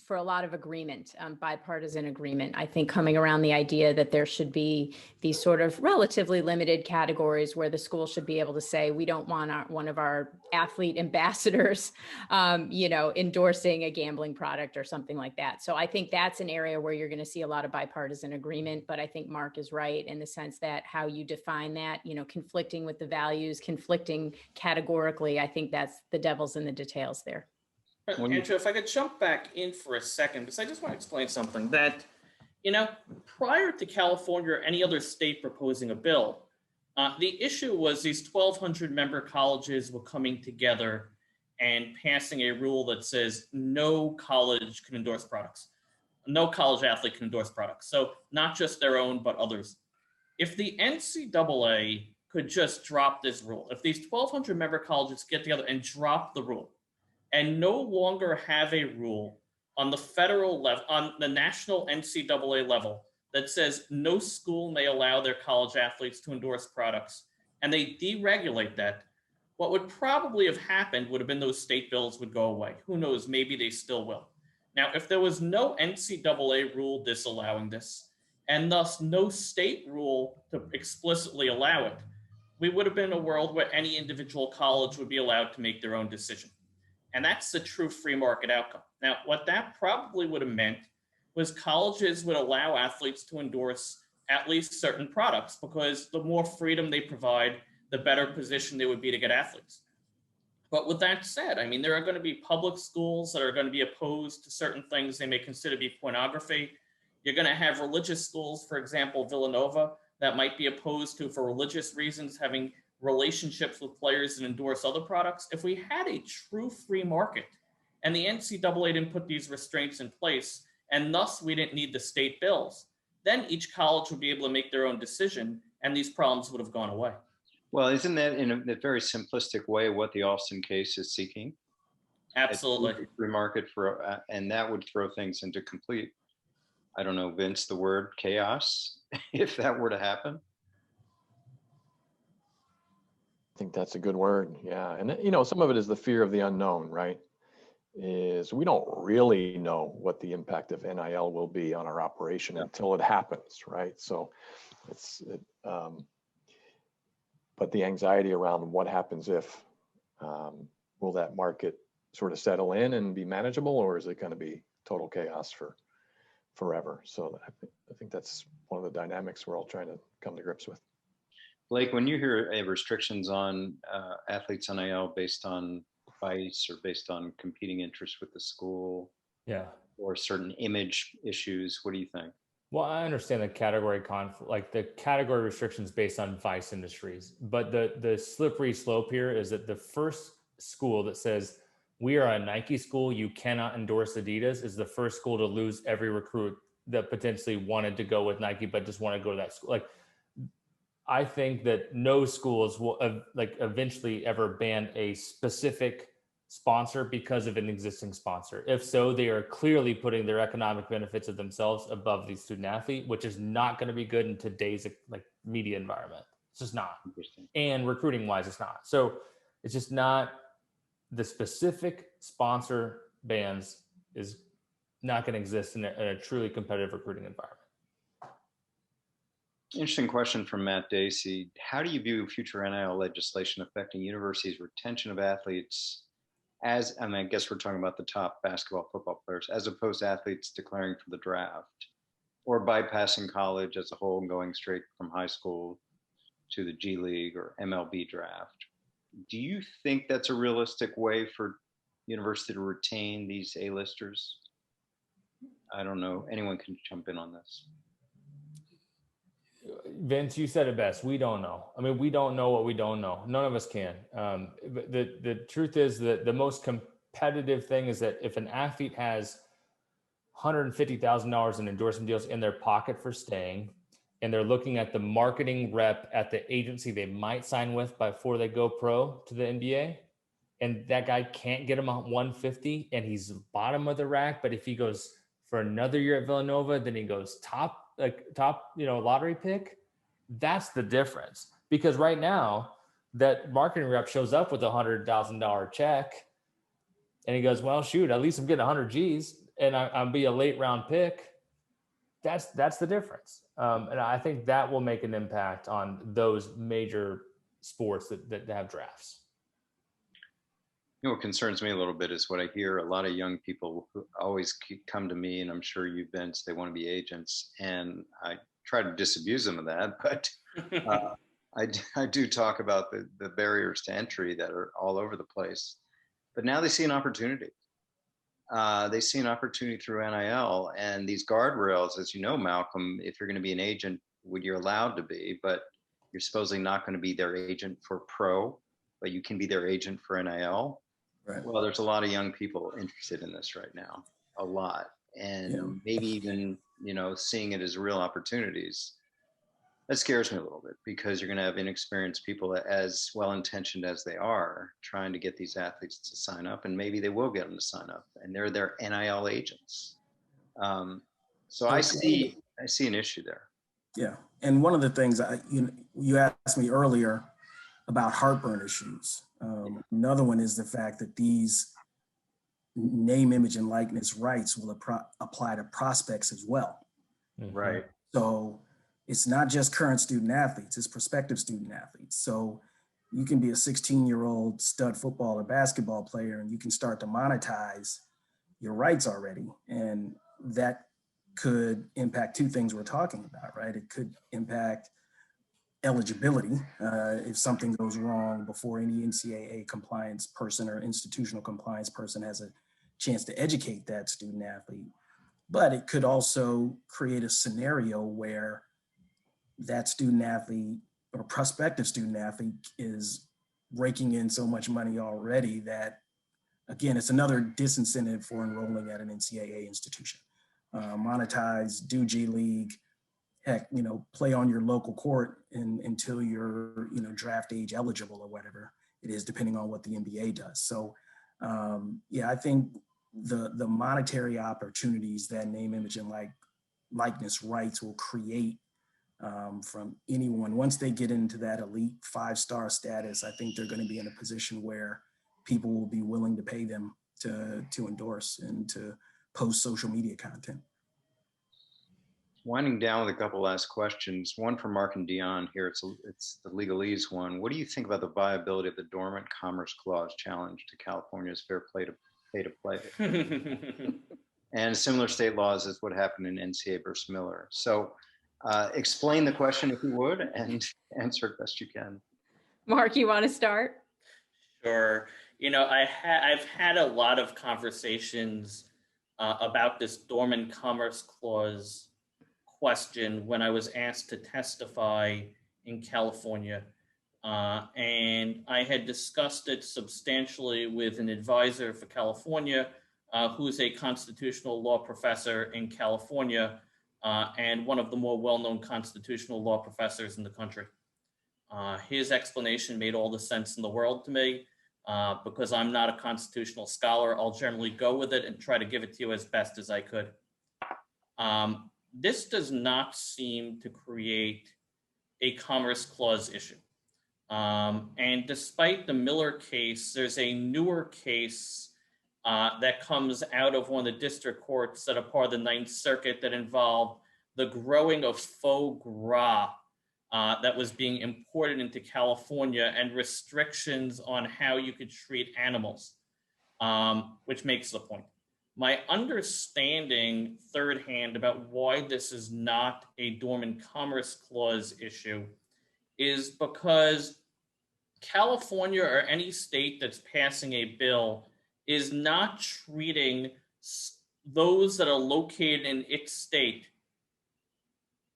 for a lot of agreement, bipartisan agreement. I think coming around the idea that there should be these sort of relatively limited categories where the school should be able to say, we don't want one of our athlete ambassadors, endorsing a gambling product or something like that. So I think that's an area where you're going to see a lot of bipartisan agreement. But I think Marc is right in the sense that how you define that, conflicting with the values, conflicting categorically, I think that's the devil's in the details there.
Andrew, if I could jump back in for a second, because I just want to explain something that, prior to California or any other state proposing a bill, the issue was these 1,200 member colleges were coming together and passing a rule that says no college can endorse products. No college athlete can endorse products. So not just their own, but others. If the NCAA could just drop this rule, if these 1,200 member colleges get together and drop the rule, and no longer have a rule on the federal level, on the national NCAA level, that says no school may allow their college athletes to endorse products, and they deregulate that, what would probably have happened would have been those state bills would go away. Who knows, maybe they still will. Now, if there was no NCAA rule disallowing this, and thus no state rule to explicitly allow it, we would have been in a world where any individual college would be allowed to make their own decision. And that's the true free market outcome. Now, what that probably would have meant was colleges would allow athletes to endorse at least certain products, because the more freedom they provide, the better position they would be to get athletes. But with that said, there are going to be public schools that are going to be opposed to certain things they may consider to be pornography. You're going to have religious schools, for example, Villanova, that might be opposed to, for religious reasons, having relationships with players and endorse other products. If we had a true free market and the NCAA didn't put these restraints in place, and thus we didn't need the state bills, then each college would be able to make their own decision and these problems would have gone away.
Well, isn't that in a very simplistic way what the Austin case is seeking?
Absolutely.
Free market and that would throw things into complete, I don't know, Vince, the word chaos, if that were to happen.
I think that's a good word. Yeah. And some of it is the fear of the unknown, right? Is we don't really know what the impact of NIL will be on our operation until it happens, right? So but the anxiety around what happens if, will that market sort of settle in and be manageable, or is it going to be total chaos for forever? So I think that's one of the dynamics we're all trying to come to grips with.
Blake, when you hear restrictions on athletes NIL based on vice or based on competing interests with the school, or certain image issues, what do you think?
Well, I understand the category conflict, like the category restrictions based on vice industries, but the slippery slope here is that the first school that says we are a Nike school, you cannot endorse Adidas, is the first school to lose every recruit that potentially wanted to go with Nike but just want to go to that school. Like, I think that no schools will eventually ever ban a specific sponsor because of an existing sponsor. If so, they are clearly putting their economic benefits of themselves above the student athlete, which is not going to be good in today's media environment. It's just not. And recruiting wise, it's not. So it's just not. The specific sponsor bans is not going to exist in a truly competitive recruiting environment.
Interesting question from Matt Dacey. How do you view future NIL legislation affecting universities' retention of athletes I guess we're talking about the top basketball, football players, as opposed to athletes declaring for the draft or bypassing college as a whole and going straight from high school to the G League or MLB draft? Do you think that's a realistic way for university to retain these A-listers? I don't know. Anyone can jump in on this.
Vince, you said it best. We don't know. I mean, we don't know what we don't know. None of us can. The truth is that the most competitive thing is that if an athlete has $150,000 in endorsement deals in their pocket for staying, and they're looking at the marketing rep at the agency they might sign with before they go pro to the NBA, and that guy can't get him a 150 and he's bottom of the rack, but if he goes for another year at Villanova, then he goes top, lottery pick. That's the difference. Because right now, that marketing rep shows up with a $100,000 check, and he goes, "Well, shoot, at least I'm getting 100 G's, and I'll be a late round pick." That's the difference, and I think that will make an impact on those major sports that have drafts.
What concerns me a little bit is what I hear a lot of young people who always come to me, and I'm sure you've been, so they want to be agents, and I try to disabuse them of that, but I do talk about the barriers to entry that are all over the place. But now they see an opportunity. They see an opportunity through NIL, and these guardrails, as you know, Malcolm, if you're going to be an agent, you're allowed to be, but you're supposedly not going to be their agent for pro, but you can be their agent for NIL. Right. Well, there's a lot of young people interested in this right now, a lot, and maybe even, seeing it as real opportunities. That scares me a little bit, because you're going to have inexperienced people, as well-intentioned as they are, trying to get these athletes to sign up, and maybe they will get them to sign up, and they're their NIL agents. So I see an issue there.
Yeah, and one of the things you asked me earlier about heartburn issues. Another one is the fact that these name, image, and likeness rights will apply to prospects as well.
Right.
So it's not just current student athletes, it's prospective student athletes. So you can be a 16-year-old stud football or basketball player, and you can start to monetize your rights already. And that could impact two things we're talking about, right? It could impact eligibility if something goes wrong before any NCAA compliance person or institutional compliance person has a chance to educate that student athlete. But it could also create a scenario where that student athlete or prospective student athlete is raking in so much money already that, again, it's another disincentive for enrolling at an NCAA institution. Monetize, do G League, heck, play on your local court until you're, draft age eligible or whatever it is, depending on what the NBA does. So, I think the monetary opportunities that name, image, and likeness rights will create from anyone, once they get into that elite 5-star status, I think they're going to be in a position where people will be willing to pay them to endorse and to post social media content.
Winding down with a couple last questions. One for Marc and Dion here. It's the legalese one. What do you think about the viability of the Dormant Commerce Clause challenge to California's fair play to play? And similar state laws as what happened in NCAA versus Miller. So explain the question if you would, and answer it best you can.
Marc, you want to start?
Sure. I've had a lot of conversations about this Dormant Commerce Clause question when I was asked to testify in California. And I had discussed it substantially with an advisor for California, who's a constitutional law professor in California, and one of the more well-known constitutional law professors in the country. His explanation made all the sense in the world to me. Because I'm not a constitutional scholar, I'll generally go with it and try to give it to you as best as I could. This does not seem to create a Commerce Clause issue. And despite the Miller case, there's a newer case that comes out of one of the district courts that are part of the Ninth Circuit that involved the growing of faux gras that was being imported into California and restrictions on how you could treat animals, which makes the point. My understanding third hand about why this is not a Dormant Commerce Clause issue is because California or any state that's passing a bill is not treating those that are located in its state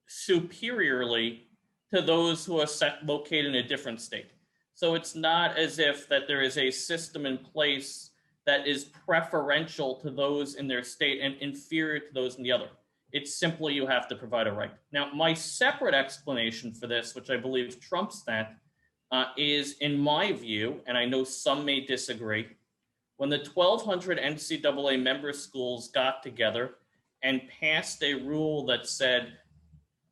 superiorly to those who are located in a different state. So it's not as if that there is a system in place that is preferential to those in their state and inferior to those in the other. It's simply you have to provide a right. Now, my separate explanation for this, which I believe trumps that, is in my view, and I know some may disagree, when the 1,200 NCAA member schools got together and passed a rule that said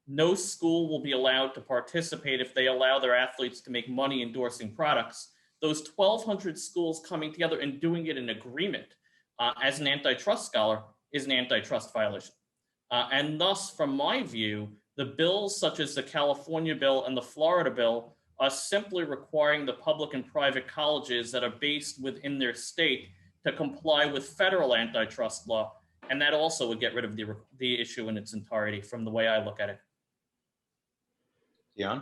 no school will be allowed to participate if they allow their athletes to make money endorsing products, those 1,200 schools coming together and doing it in agreement as an antitrust scholar is an antitrust violation. And thus, from my view, the bills such as the California bill and the Florida bill are simply requiring the public and private colleges that are based within their state to comply with federal antitrust law. And that also would get rid of the issue in its entirety from the way I look at it.
Yeah.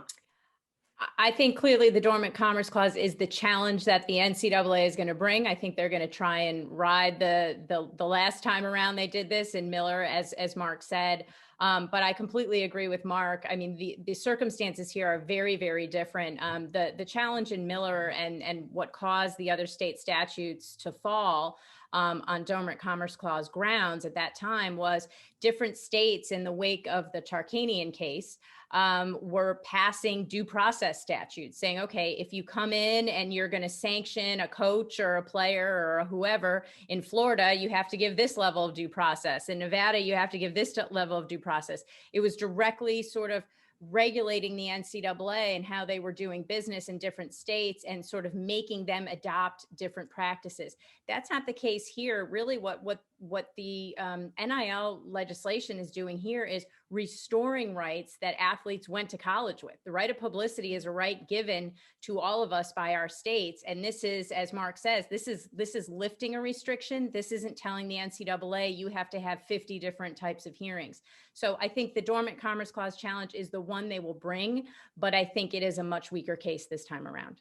I think clearly the Dormant Commerce Clause is the challenge that the NCAA is going to bring. I think they're going to try and ride the last time around they did this in Miller, as Marc said. But I completely agree with Marc. I mean, the circumstances here are very, very different. The challenge in Miller and what caused the other state statutes to fall on Dormant Commerce Clause grounds at that time was different states in the wake of the Tarkanian case were passing due process statutes saying, okay, if you come in and you're going to sanction a coach or a player or whoever in Florida, you have to give this level of due process. In Nevada, you have to give this level of due process. It was directly sort of regulating the NCAA and how they were doing business in different states and sort of making them adopt different practices. That's not the case here. Really what the NIL legislation is doing here is restoring rights that athletes went to college with. The right of publicity is a right given to all of us by our states. And this is, as Marc says, this is lifting a restriction. This isn't telling the NCAA you have to have 50 different types of hearings. So I think the Dormant Commerce Clause challenge is the one they will bring, but I think it is a much weaker case this time around.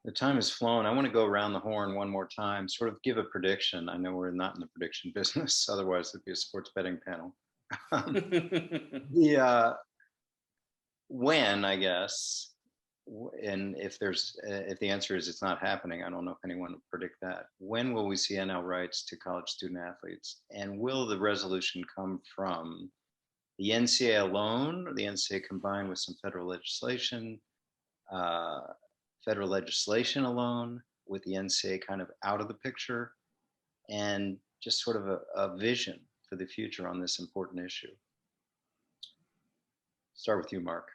The time has flown. I want to go around the horn one more time, sort of give a prediction. I know we're not in the prediction business, otherwise it'd be a sports betting panel. When, I guess, and if the answer is it's not happening, I don't know if anyone would predict that. When will we see NL rights to college student athletes? And will the resolution come from the NCAA alone, or the NCAA combined with some federal legislation alone, with the NCAA kind of out of the picture, and just sort of a vision for the future on this important issue? Start with you, Marc.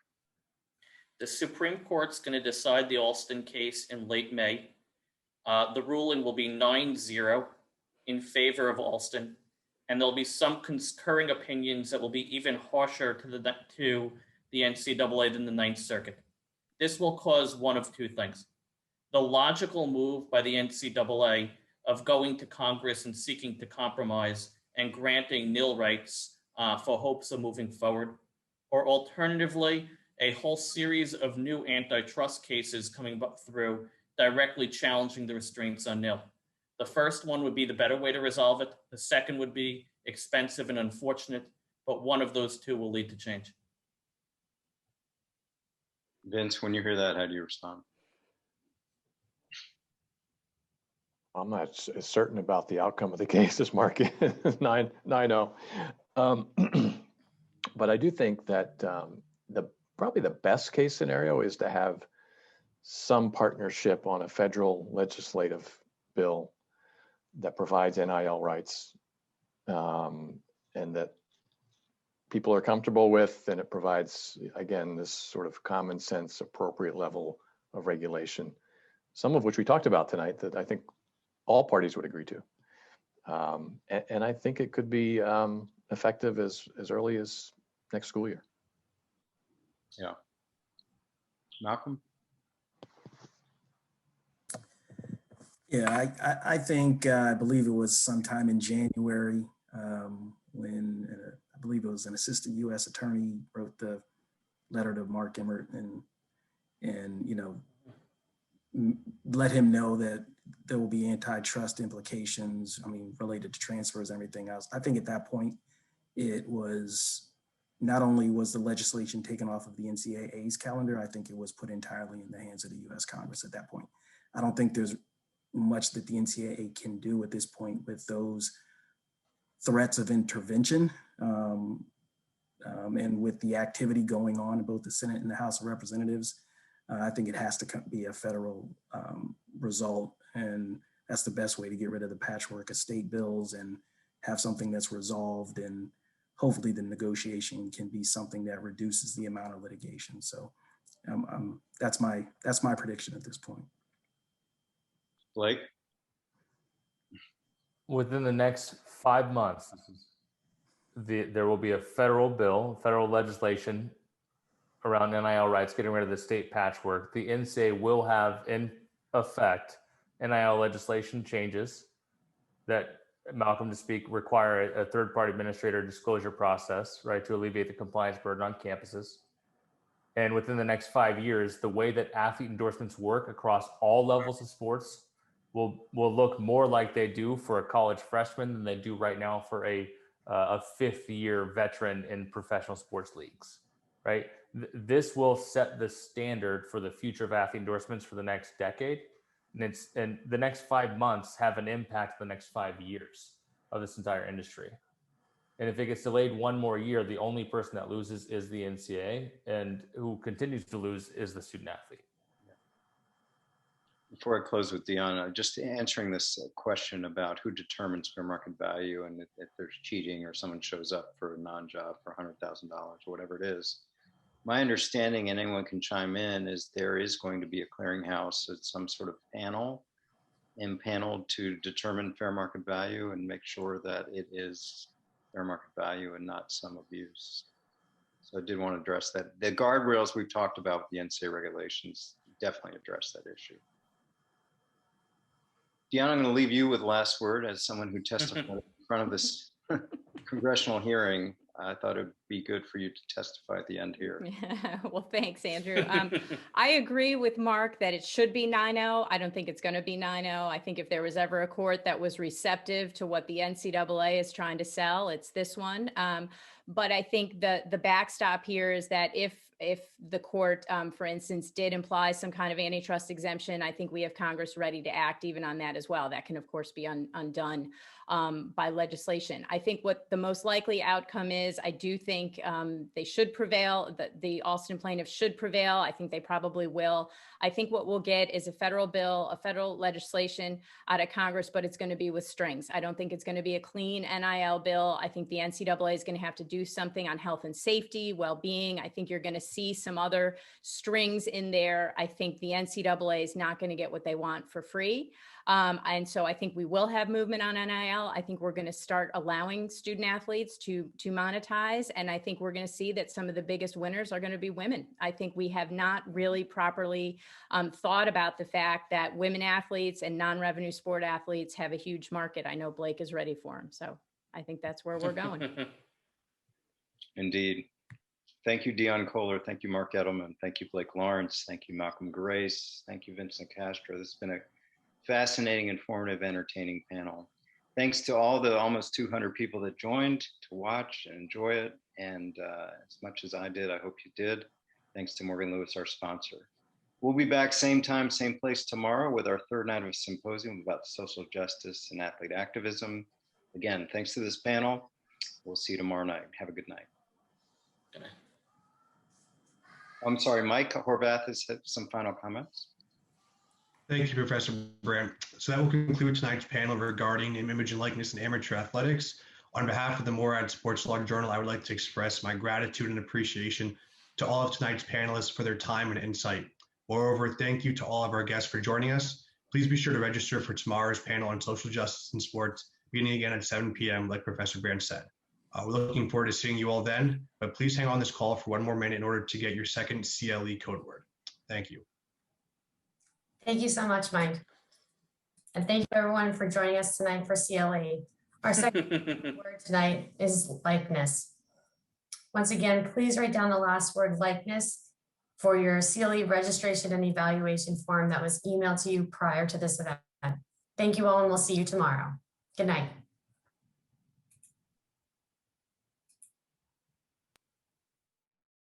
The Supreme Court's going to decide the Alston case in late May. The ruling will be 9-0 in favor of Alston, and there'll be some concurring opinions that will be even harsher to the NCAA than the Ninth Circuit. This will cause one of two things. The logical move by the NCAA of going to Congress and seeking to compromise and granting nil rights for hopes of moving forward, or alternatively, a whole series of new antitrust cases coming through directly challenging the restraints on nil. The first one would be the better way to resolve it. The second would be expensive and unfortunate, but one of those two will lead to change.
Vince, when you hear that, how do you respond?
I'm not certain about the outcome of the case as Marc is 9-0. But I do think that probably the best case scenario is to have some partnership on a federal legislative bill that provides NIL rights, and that people are comfortable with, and it provides, again, this sort of common sense, appropriate level of regulation, some of which we talked about tonight that I think all parties would agree to. And I think it could be effective as early as next school year.
Yeah. Malcolm?
Yeah, I think, I believe it was sometime in January when I believe it was an assistant U.S. attorney wrote the letter to Marc and you know, let him know that there will be antitrust implications, I mean, related to transfers and everything else. I think at that point, it was not only was the legislation taken off of the NCAA's calendar, I think it was put entirely in the hands of the U.S. Congress at that point. I don't think there's much that the NCAA can do at this point with those threats of intervention, and with the activity going on in both the Senate and the House of Representatives. I think it has to be a federal result, and that's the best way to get rid of the patchwork of state bills and have something that's resolved, and hopefully the negotiation can be something that reduces the amount of litigation. So that's my prediction at this point.
Blake?
Within the next 5 months, there will be a federal bill, federal legislation around NIL rights, getting rid of the state patchwork. The NCAA will have in effect NIL legislation changes that, Malcolm to speak, require a third-party administrator disclosure process, right, to alleviate the compliance burden on campuses. And within the next 5 years, the way that athlete endorsements work across all levels of sports will look more like they do for a college freshman than they do right now for a fifth-year veteran in professional sports leagues, right? This will set the standard for the future of athlete endorsements for the next decade. And the next 5 months have an impact the next 5 years of this entire industry. And if it gets delayed one more year, the only person that loses is the NCAA, and who continues to lose is the student athlete.
Before I close with Deanna, just answering this question about who determines fair market value, and if there's cheating or someone shows up for a non-job for $100,000 or whatever it is. My understanding, and anyone can chime in, is there is going to be a clearinghouse at some sort of panel, impaneled to determine fair market value and make sure that it is fair market value and not some abuse. So I did want to address that. The guardrails we've talked about with the NCAA regulations definitely address that issue. Deanna, I'm going to leave you with the last word as someone who testified in front of this congressional hearing. I thought it'd be good for you to testify at the end here.
Well, thanks, Andrew. I agree with Marc that it should be 9-0. I don't think it's going to be 9-0. I think if there was ever a court that was receptive to what the NCAA is trying to sell, it's this one. But I think the backstop here is that if the court, for instance, did imply some kind of antitrust exemption, I think we have Congress ready to act even on that as well. That can, of course, be undone by legislation. I think what the most likely outcome is, I do think they should prevail. The Alston plaintiffs should prevail. I think they probably will. I think what we'll get is a federal bill, a federal legislation out of Congress, but it's going to be with strings. I don't think it's going to be a clean NIL bill. I think the NCAA is going to have to do something on health and safety, well-being. I think you're going to see some other strings in there. I think the NCAA is not going to get what they want for free. And so I think we will have movement on NIL. I think we're going to start allowing student athletes to monetize. And I think we're going to see that some of the biggest winners are going to be women. I think we have not really properly thought about the fact that women athletes and non-revenue sport athletes have a huge market. I know Blake is ready for them. So I think that's where we're going.
Indeed. Thank you, Dion Kohler. Thank you, Marc Edelman. Thank you, Blake Lawrence. Thank you, Malcolm Grace. Thank you, Vincent Castro. This has been a fascinating, informative, entertaining panel. Thanks to all the almost 200 people that joined to watch and enjoy it. And as much as I did, I hope you did. Thanks to Morgan Lewis, our sponsor. We'll be back same time, same place tomorrow with our third night of a symposium about social justice and athlete activism. Again, thanks to this panel. We'll see you tomorrow night. Have a good night.
Good night.
I'm sorry, Mike Horvath has some final comments.
Thank you, Professor Brandt. So that will conclude tonight's panel regarding name, image, and likeness in amateur athletics. On behalf of the Moorad Sports Law Journal, I would like to express my gratitude and appreciation to all of tonight's panelists for their time and insight. Moreover, thank you to all of our guests for joining us. Please be sure to register for tomorrow's panel on social justice and sports, beginning again at 7 p.m., like Professor Brandt said. We're looking forward to seeing you all then, but please hang on this call for one more minute in order to get your second CLE code word. Thank you.
Thank you so much, Mike. And thank you everyone for joining us tonight for CLE. Our second word tonight is likeness. Once again, please write down the last word likeness for your CLE registration and evaluation form that was emailed to you prior to this event. Thank you all, and we'll see you tomorrow. Good night.